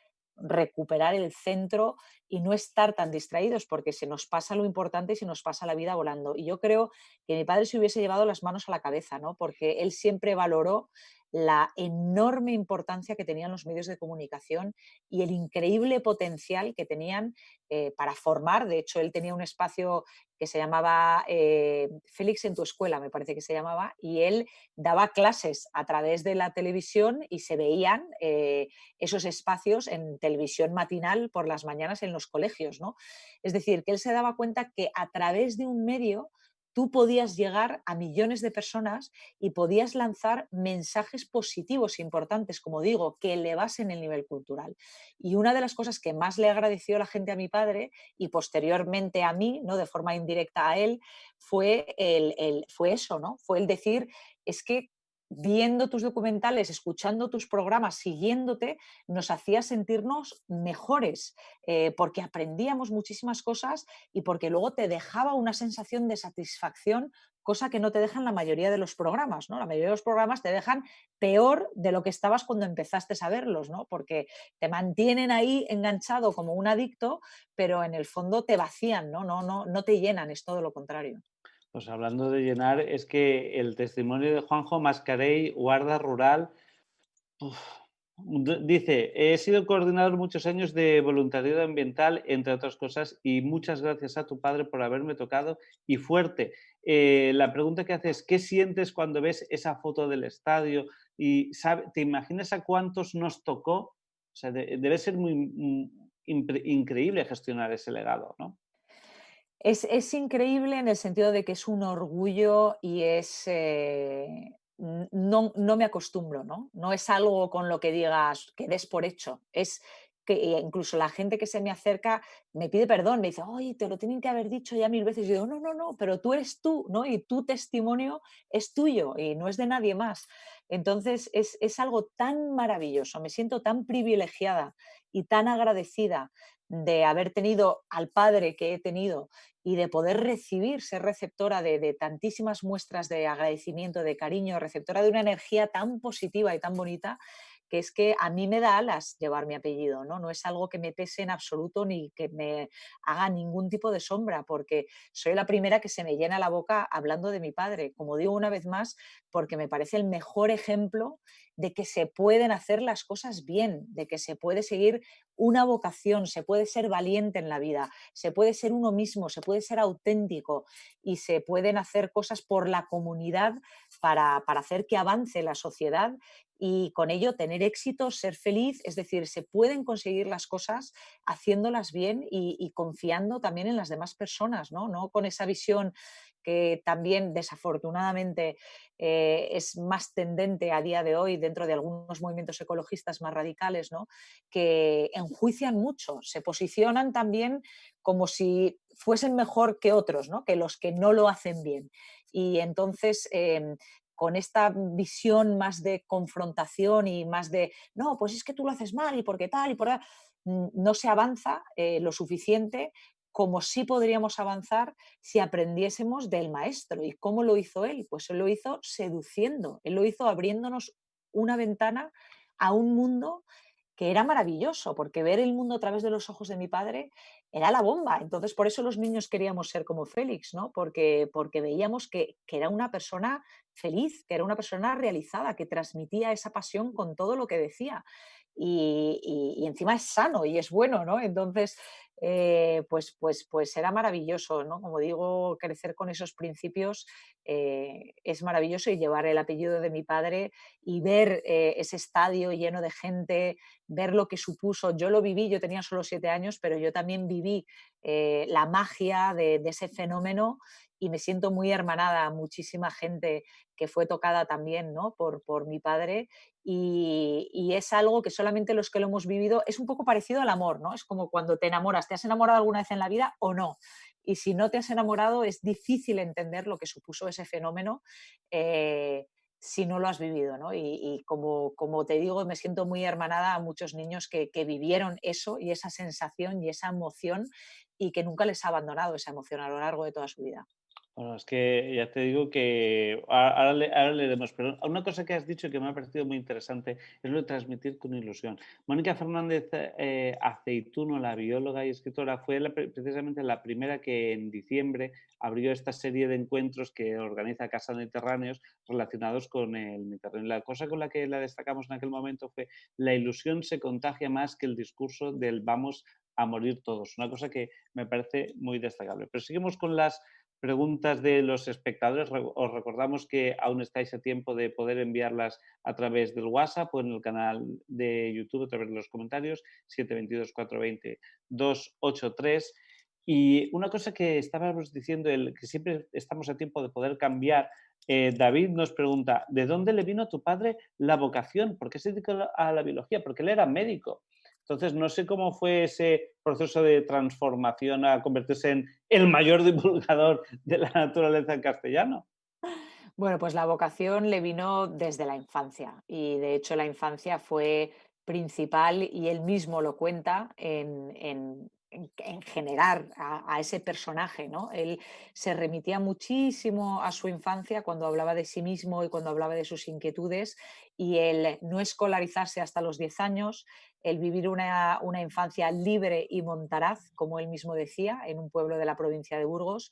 S2: recuperar el centro y no estar tan distraídos, porque se nos pasa lo importante y se nos pasa la vida volando. Y yo creo que mi padre se hubiese llevado las manos a la cabeza, ¿no? Porque él siempre valoró la enorme importancia que tenían los medios de comunicación y el increíble potencial que tenían para formar. De hecho, él tenía un espacio que se llamaba Félix en tu escuela, me parece que se llamaba, y él daba clases a través de la televisión y se veían esos espacios en televisión matinal por las mañanas en los colegios, ¿no? Es decir, que él se daba cuenta que a través de un medio tú podías llegar a millones de personas y podías lanzar mensajes positivos importantes, como digo, que elevasen el nivel cultural. Y una de las cosas que más le agradeció la gente a mi padre y posteriormente a mí, ¿no? De forma indirecta a él, fue eso, ¿no? Fue el decir, es que viendo tus documentales, escuchando tus programas, siguiéndote, nos hacía sentirnos mejores, porque aprendíamos muchísimas cosas y porque luego te dejaba una sensación de satisfacción, cosa que no te dejan la mayoría de los programas, ¿no? La mayoría de los programas te dejan peor de lo que estabas cuando empezaste a verlos, ¿no? Porque te mantienen ahí enganchado como un adicto, pero en el fondo te vacían, ¿no? No te llenan, es todo lo contrario.
S1: Pues hablando de llenar, es que el testimonio de Juanjo Mascarell, guarda rural, uf, Dice, he sido coordinador muchos años de voluntariado ambiental, entre otras cosas, y muchas gracias a tu padre por haberme tocado y fuerte. La pregunta que hace es, ¿qué sientes cuando ves esa foto del estadio? Y ¿te imaginas a cuántos nos tocó? O sea, debe ser muy increíble gestionar ese legado, ¿no?
S2: Es increíble en el sentido de que es un orgullo y es, no me acostumbro, ¿no? No es algo con lo que digas, que des por hecho. Es que incluso la gente que se me acerca me pide perdón, me dice: "Oye, te lo tienen que haber dicho ya 1000 veces". Y yo digo: "No, no, no, pero tú eres tú, ¿no? Y tu testimonio es tuyo y no es de nadie más". Entonces, es algo tan maravilloso, me siento tan privilegiada y tan agradecida de haber tenido al padre que he tenido y de poder recibir, ser receptora de tantísimas muestras de agradecimiento, de cariño, receptora de una energía tan positiva y tan bonita, que es que a mí me da alas llevar mi apellido, ¿no? No es algo que me pese en absoluto ni que me haga ningún tipo de sombra, porque soy la primera que se me llena la boca hablando de mi padre, como digo una vez más, porque me parece el mejor ejemplo de que se pueden hacer las cosas bien, de que se puede seguir una vocación, se puede ser valiente en la vida, se puede ser uno mismo, se puede ser auténtico y se pueden hacer cosas por la comunidad para hacer que avance la sociedad y con ello tener éxito, ser feliz. Es decir, se pueden conseguir las cosas haciéndolas bien y confiando también en las demás personas, ¿no? No con esa visión que también desafortunadamente es más tendente a día de hoy dentro de algunos movimientos ecologistas más radicales, ¿no? Que enjuician mucho, se posicionan también como si fuesen mejor que otros, ¿no? Que los que no lo hacen bien. Y entonces, con esta visión más de confrontación y más de, no, pues es que tú lo haces mal y porque tal y por tal, no se avanza lo suficiente como sí podríamos avanzar si aprendiésemos del maestro. ¿Y cómo lo hizo él? Pues él lo hizo seduciendo, él lo hizo abriéndonos una ventana a un mundo que era maravilloso, porque ver el mundo a través de los ojos de mi padre era la bomba. Entonces, por eso los niños queríamos ser como Félix, ¿no? Porque veíamos que era una persona feliz, que era una persona realizada, que transmitía esa pasión con todo lo que decía. Y encima es sano y es bueno, ¿no? Entonces, pues era maravilloso, ¿no? Como digo, crecer con esos principios es maravilloso y llevar el apellido de mi padre y ver ese estadio lleno de gente, ver lo que supuso. Yo lo viví, yo tenía solo 7 años, pero yo también viví la magia de ese fenómeno y me siento muy hermanada a muchísima gente que fue tocada también, ¿no? por mi padre y es algo que solamente los que lo hemos vivido es un poco parecido al amor, ¿no? Es como cuando te enamoras, ¿te has enamorado alguna vez en la vida o no? Y si no te has enamorado es difícil entender lo que supuso ese fenómeno eh, si no lo has vivido, ¿no? Y como te digo, me siento muy hermanada a muchos niños que vivieron eso y esa sensación y esa emoción y que nunca les ha abandonado esa emoción a lo largo de toda su vida.
S1: Bueno, es que ya te digo que ahora leeremos, pero una cosa que has dicho que me ha parecido muy interesante es lo de transmitir con ilusión. Mónica Fernández Aceituno, la bióloga y escritora, fue precisamente la primera que en diciembre abrió esta serie de encuentros que organiza Casa Mediterráneos relacionados con el Mediterráneo. La cosa con la que la destacamos en aquel momento fue la ilusión se contagia más que el discurso del vamos a morir todos, una cosa que me parece muy destacable. Pero seguimos con las preguntas de los espectadores. Os recordamos que aún estáis a tiempo de poder enviarlas a través del WhatsApp o en el canal de YouTube a través de los comentarios 722-420-283. Y una cosa que estábamos diciendo, que siempre estamos a tiempo de poder cambiar, David nos pregunta, ¿de dónde le vino a tu padre la vocación? ¿Por qué se dedicó a la biología? Porque él era médico. Entonces, no sé cómo fue ese proceso de transformación a convertirse en el mayor divulgador de la naturaleza en castellano.
S2: Bueno, pues la vocación le vino desde la infancia y de hecho la infancia fue principal y él mismo lo cuenta en generar a ese personaje, ¿no? Él se remitía muchísimo a su infancia cuando hablaba de sí mismo y cuando hablaba de sus inquietudes y el no escolarizarse hasta los 10 años, el vivir una infancia libre y montaraz, como él mismo decía, en un pueblo de la provincia de Burgos,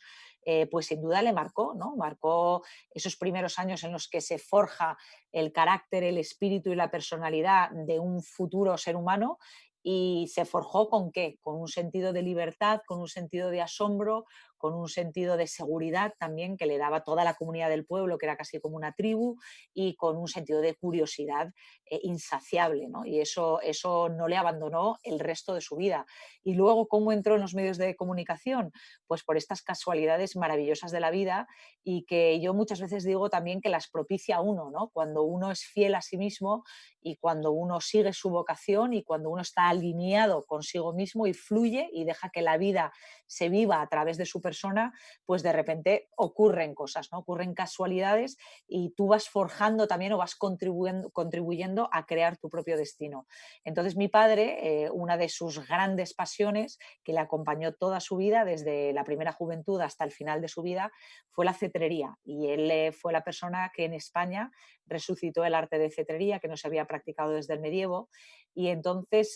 S2: pues sin duda le marcó, ¿no? Marcó esos primeros años en los que se forja el carácter, el espíritu y la personalidad de un futuro ser humano. ¿Y se forjó con qué? Con un sentido de libertad, con un sentido de asombro, con un sentido de seguridad también que le daba toda la comunidad del pueblo, que era casi como una tribu, y con un sentido de curiosidad insaciable, ¿no? Y eso no le abandonó el resto de su vida. Y luego, ¿cómo entró en los medios de comunicación? Pues por estas casualidades maravillosas de la vida, y que yo muchas veces digo también que las propicia uno, ¿no? Cuando uno es fiel a sí mismo y cuando uno sigue su vocación y cuando uno está alineado consigo mismo y fluye y deja que la vida se viva a través de su persona, pues de repente ocurren cosas, ¿no? Ocurren casualidades y tú vas forjando también o vas contribuyendo a crear tu propio destino. Entonces mi padre, una de sus grandes pasiones que le acompañó toda su vida, desde la primera juventud hasta el final de su vida, fue la cetrería. Y él fue la persona que en España resucitó el arte de cetrería, que no se había practicado desde el medievo. Y entonces,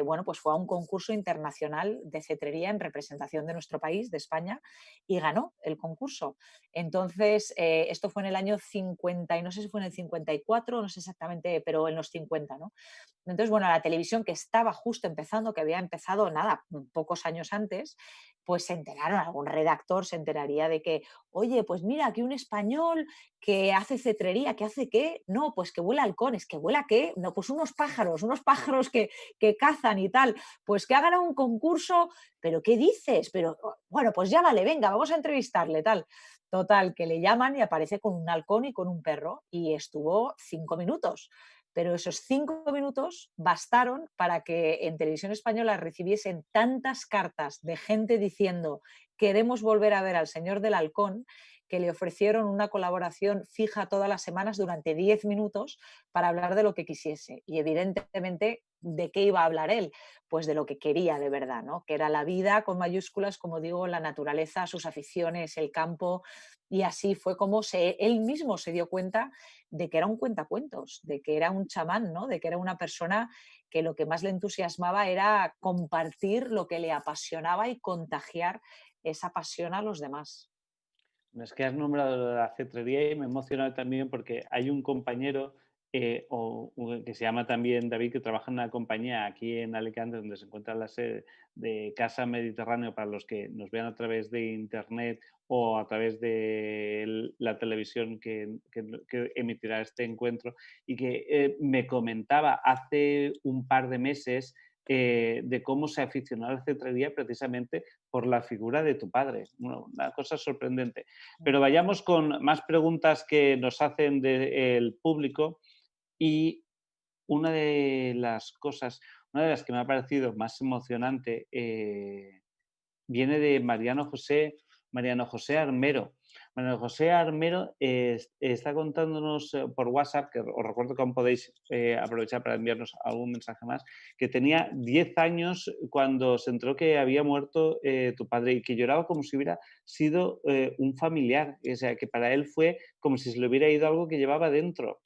S2: bueno, pues fue a un concurso internacional de cetrería en representación de nuestro país, de España, y ganó el concurso. Entonces, esto fue en el año 50, y no sé si fue en el 54, no sé exactamente, pero en los 50, ¿no? Entonces, bueno, la televisión, que estaba justo empezando, que había empezado, nada, pocos años antes, pues se enteraron, algún redactor se enteraría de que, oye, pues mira, aquí un español que hace cetrería, ¿que hace qué? No, pues que vuela halcones, ¿que vuela qué? No, pues unos pájaros que cazan y tal, pues que hagan un concurso, pero ¿qué dices? Pero bueno, pues llámale, venga, vamos a entrevistarle, tal. Total, que le llaman y aparece con un halcón y con un perro, y estuvo 5 minutos, pero esos 5 minutos bastaron para que en televisión española recibiesen tantas cartas de gente diciendo queremos volver a ver al señor del halcón, que le ofrecieron una colaboración fija todas las semanas durante 10 minutos para hablar de lo que quisiese. Y evidentemente, ¿de qué iba a hablar él? Pues de lo que quería de verdad, ¿no? Que era la vida con mayúsculas, como digo, la naturaleza, sus aficiones, el campo. Y así fue como él mismo se dio cuenta de que era un cuentacuentos, de que era un chamán, ¿no? De que era una persona que lo que más le entusiasmaba era compartir lo que le apasionaba y contagiar esa pasión a los demás.
S1: Es que has nombrado lo de la cetrería y me he emocionado también porque hay un compañero que se llama también David, que trabaja en una compañía aquí en Alicante, donde se encuentra la sede de Casa Mediterráneo, para los que nos vean a través de internet o a través de la televisión que emitirá este encuentro, y que me comentaba hace un par de meses de cómo se aficionó a la cetrería precisamente por la figura de tu padre. Bueno, una cosa sorprendente. Pero vayamos con más preguntas que nos hacen del público, y una de las cosas, una de las que me ha parecido más emocionante, viene de Mariano José Armero. Mariano José Armero está contándonos por WhatsApp, que os recuerdo que aún podéis aprovechar para enviarnos algún mensaje más, que tenía 10 años cuando se enteró que había muerto tu padre, y que lloraba como si hubiera sido un familiar. O sea, que para él fue como si se le hubiera ido algo que llevaba dentro.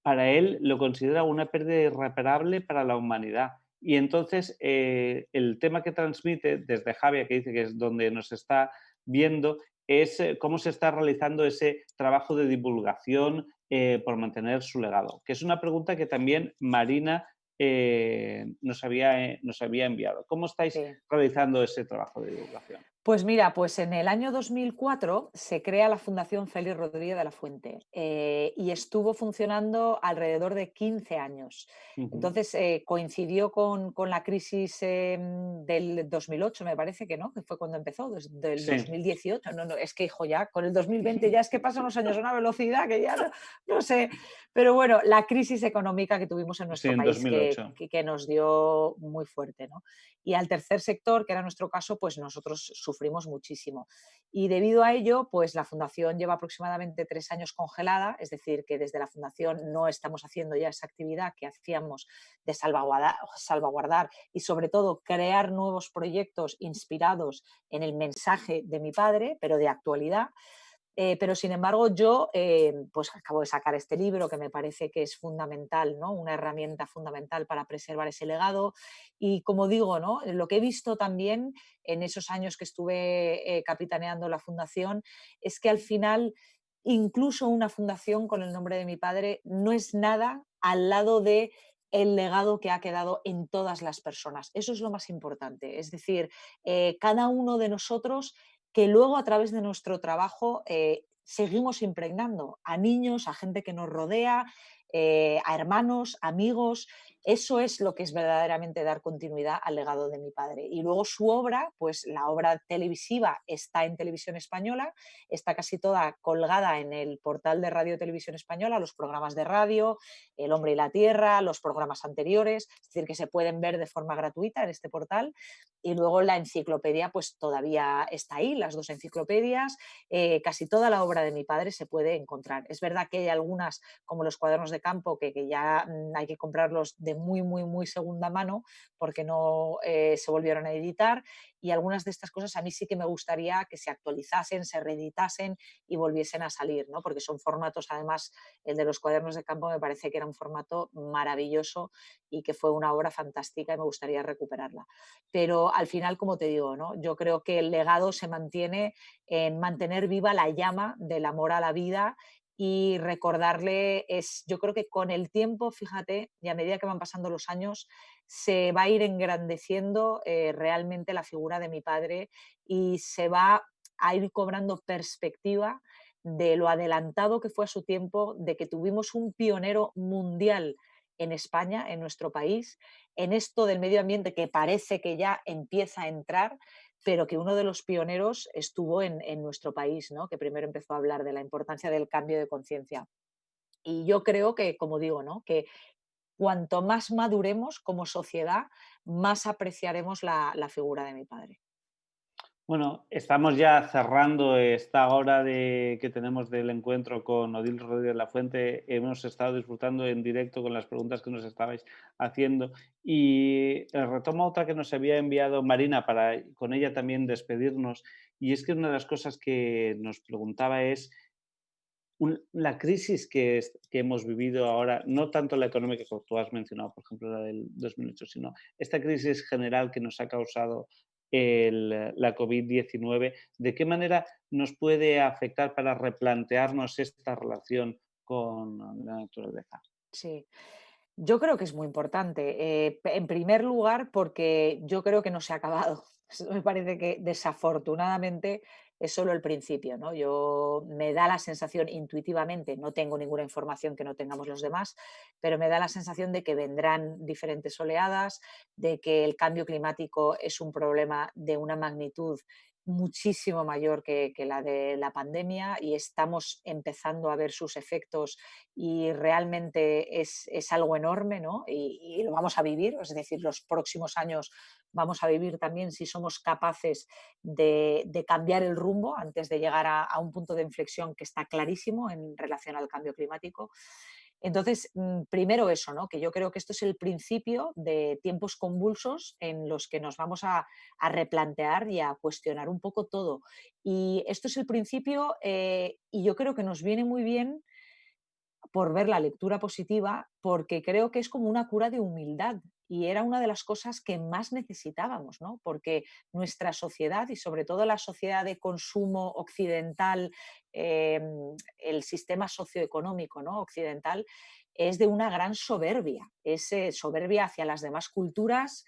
S1: Para él lo considera una pérdida irreparable para la humanidad. Y entonces el tema que transmite desde Javia, que dice que es donde nos está viendo, es cómo se está realizando ese trabajo de divulgación por mantener su legado, que es una pregunta que también Marina nos había enviado. ¿Cómo estáis
S2: Sí.
S1: realizando ese trabajo de divulgación?
S2: Pues mira, pues en el año 2004 se crea la Fundación Félix Rodríguez de la Fuente, y estuvo funcionando alrededor de 15 años.
S1: Ujú.
S2: Entonces coincidió con la crisis del 2008, me parece que no, que fue cuando empezó, desde el
S1: Sí.
S2: 2018. No, no, es que hijo, ya con el 2020 ya es que pasan los años a una velocidad que ya no, no sé. Pero bueno, la crisis económica que tuvimos en
S1: Sí,
S2: nuestro
S1: en
S2: país
S1: 2008.
S2: que nos dio muy fuerte, ¿no? Y al tercer sector, que era nuestro caso, pues nosotros sufrimos muchísimo. Y debido a ello, pues la fundación lleva aproximadamente 3 años congelada, es decir, que desde la fundación no estamos haciendo ya esa actividad que hacíamos de salvaguardar y sobre todo crear nuevos proyectos inspirados en el mensaje de mi padre, pero de actualidad. Pero sin embargo yo pues acabo de sacar este libro que me parece que es fundamental, ¿no? Una herramienta fundamental para preservar ese legado. Y como digo, ¿no? Lo que he visto también en esos años que estuve capitaneando la fundación es que al final incluso una fundación con el nombre de mi padre no es nada al lado de el legado que ha quedado en todas las personas. Eso es lo más importante. Es decir, cada uno de nosotros que luego a través de nuestro trabajo seguimos impregnando a niños, a gente que nos rodea, a hermanos, amigos. Eso es lo que es verdaderamente dar continuidad al legado de mi padre. Y luego su obra, pues la obra televisiva está en Televisión Española, está casi toda colgada en el portal de Radio Televisión Española, los programas de radio, El Hombre y la Tierra, los programas anteriores, es decir, que se pueden ver de forma gratuita en este portal. Y luego la enciclopedia, pues todavía está ahí, las dos enciclopedias, casi toda la obra de mi padre se puede encontrar. Es verdad que hay algunas, como los cuadernos de campo, que ya hay que comprarlos de muy, muy, muy segunda mano porque no se volvieron a editar, y algunas de estas cosas a mí sí que me gustaría que se actualizasen, se reeditasen y volviesen a salir, ¿no? Porque son formatos, además, el de los cuadernos de campo me parece que era un formato maravilloso y que fue una obra fantástica y me gustaría recuperarla. Pero al final, como te digo, ¿no? Yo creo que el legado se mantiene en mantener viva la llama del amor a la vida y recordarle es, yo creo que con el tiempo, fíjate, y a medida que van pasando los años, se va a ir engrandeciendo realmente la figura de mi padre y se va a ir cobrando perspectiva de lo adelantado que fue a su tiempo, de que tuvimos un pionero mundial en España, en nuestro país, en esto del medio ambiente que parece que ya empieza a entrar, pero que uno de los pioneros estuvo en nuestro país, ¿no? Que primero empezó a hablar de la importancia del cambio de conciencia. Y yo creo que, como digo, ¿no? Que cuanto más maduremos como sociedad, más apreciaremos la figura de mi padre.
S1: Bueno, estamos ya cerrando esta hora que tenemos del encuentro con Odil Rodríguez Lafuente. Hemos estado disfrutando en directo con las preguntas que nos estabais haciendo y retomo otra que nos había enviado Marina para con ella también despedirnos. Y es que una de las cosas que nos preguntaba es la crisis que hemos vivido ahora, no tanto la económica que tú has mencionado, por ejemplo, la del 2008, sino esta crisis general que nos ha causado la COVID-19, ¿de qué manera nos puede afectar para replantearnos esta relación con la naturaleza?
S2: Sí. Yo creo que es muy importante. En primer lugar, porque yo creo que no se ha acabado. Eso me parece que desafortunadamente es solo el principio, ¿no? Yo me da la sensación intuitivamente, no tengo ninguna información que no tengamos los demás, pero me da la sensación de que vendrán diferentes oleadas, de que el cambio climático es un problema de una magnitud muchísimo mayor que la de la pandemia y estamos empezando a ver sus efectos y realmente es algo enorme, ¿no? Y lo vamos a vivir, es decir, los próximos años vamos a vivir también si somos capaces de cambiar el rumbo antes de llegar a un punto de inflexión que está clarísimo en relación al cambio climático. Entonces, primero eso, ¿no? Que yo creo que esto es el principio de tiempos convulsos en los que nos vamos a replantear y a cuestionar un poco todo. Y esto es el principio y yo creo que nos viene muy bien por ver la lectura positiva, porque creo que es como una cura de humildad y era una de las cosas que más necesitábamos, ¿no? Porque nuestra sociedad y sobre todo la sociedad de consumo occidental, eh, el sistema socioeconómico, ¿no? Occidental, es de una gran soberbia, es soberbia hacia las demás culturas,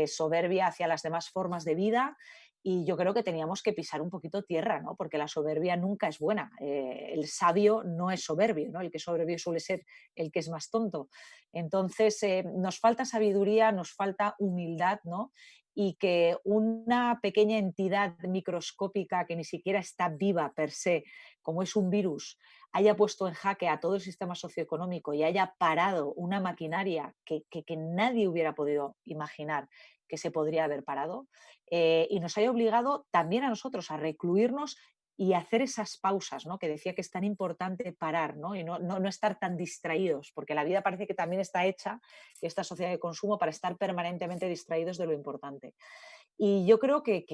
S2: soberbia hacia las demás formas de vida, y yo creo que teníamos que pisar un poquito tierra, ¿no? Porque la soberbia nunca es buena. El sabio no es soberbio, ¿no? El que es soberbio suele ser el que es más tonto. Entonces, nos falta sabiduría, nos falta humildad, ¿no? Y que una pequeña entidad microscópica que ni siquiera está viva per se, como es un virus, haya puesto en jaque a todo el sistema socioeconómico y haya parado una maquinaria que nadie hubiera podido imaginar que se podría haber parado, y nos haya obligado también a nosotros a recluirnos y hacer esas pausas, ¿no? Que decía que es tan importante parar, ¿no? Y no estar tan distraídos, porque la vida parece que también está hecha, esta sociedad de consumo, para estar permanentemente distraídos de lo importante. Y yo creo que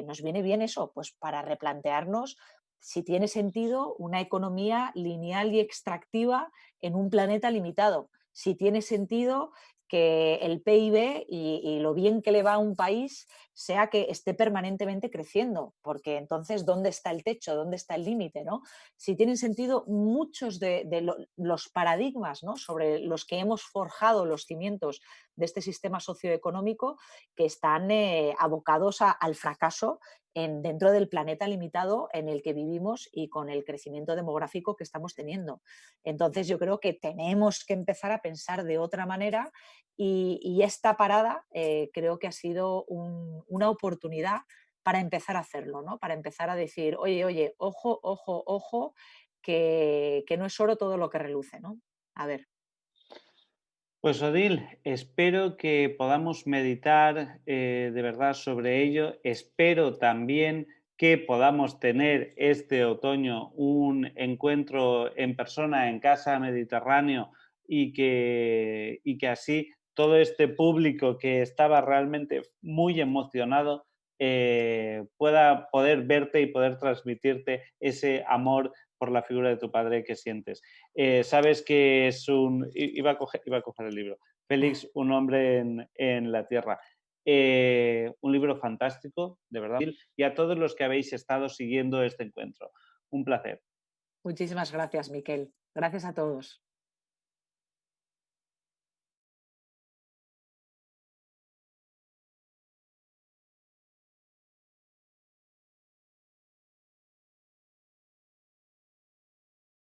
S2: nos viene bien eso, pues para replantearnos si tiene sentido una economía lineal y extractiva en un planeta limitado, si tiene sentido que el PIB y lo bien que le va a un país sea que esté permanentemente creciendo, porque entonces, ¿dónde está el techo? ¿Dónde está el límite? ¿No? Si tienen sentido muchos de los paradigmas, ¿no?, sobre los que hemos forjado los cimientos de este sistema socioeconómico, que están abocados al fracaso dentro del planeta limitado en el que vivimos y con el crecimiento demográfico que estamos teniendo. Entonces yo creo que tenemos que empezar a pensar de otra manera y esta parada creo que ha sido una oportunidad para empezar a hacerlo, ¿no? Para empezar a decir, oye, oye, ojo, ojo, ojo, que no es oro todo lo que reluce, ¿no? A ver.
S1: Pues Odil, espero que podamos meditar de verdad sobre ello. Espero también que podamos tener este otoño un encuentro en persona en Casa Mediterráneo y que así todo este público que estaba realmente muy emocionado pueda poder verte y poder transmitirte ese amor por la figura de tu padre que sientes. Sabes que es iba a coger el libro, Félix, un hombre en la Tierra. Un libro fantástico, de verdad, y a todos los que habéis estado siguiendo este encuentro. Un placer.
S2: Muchísimas gracias, Miquel. Gracias a todos.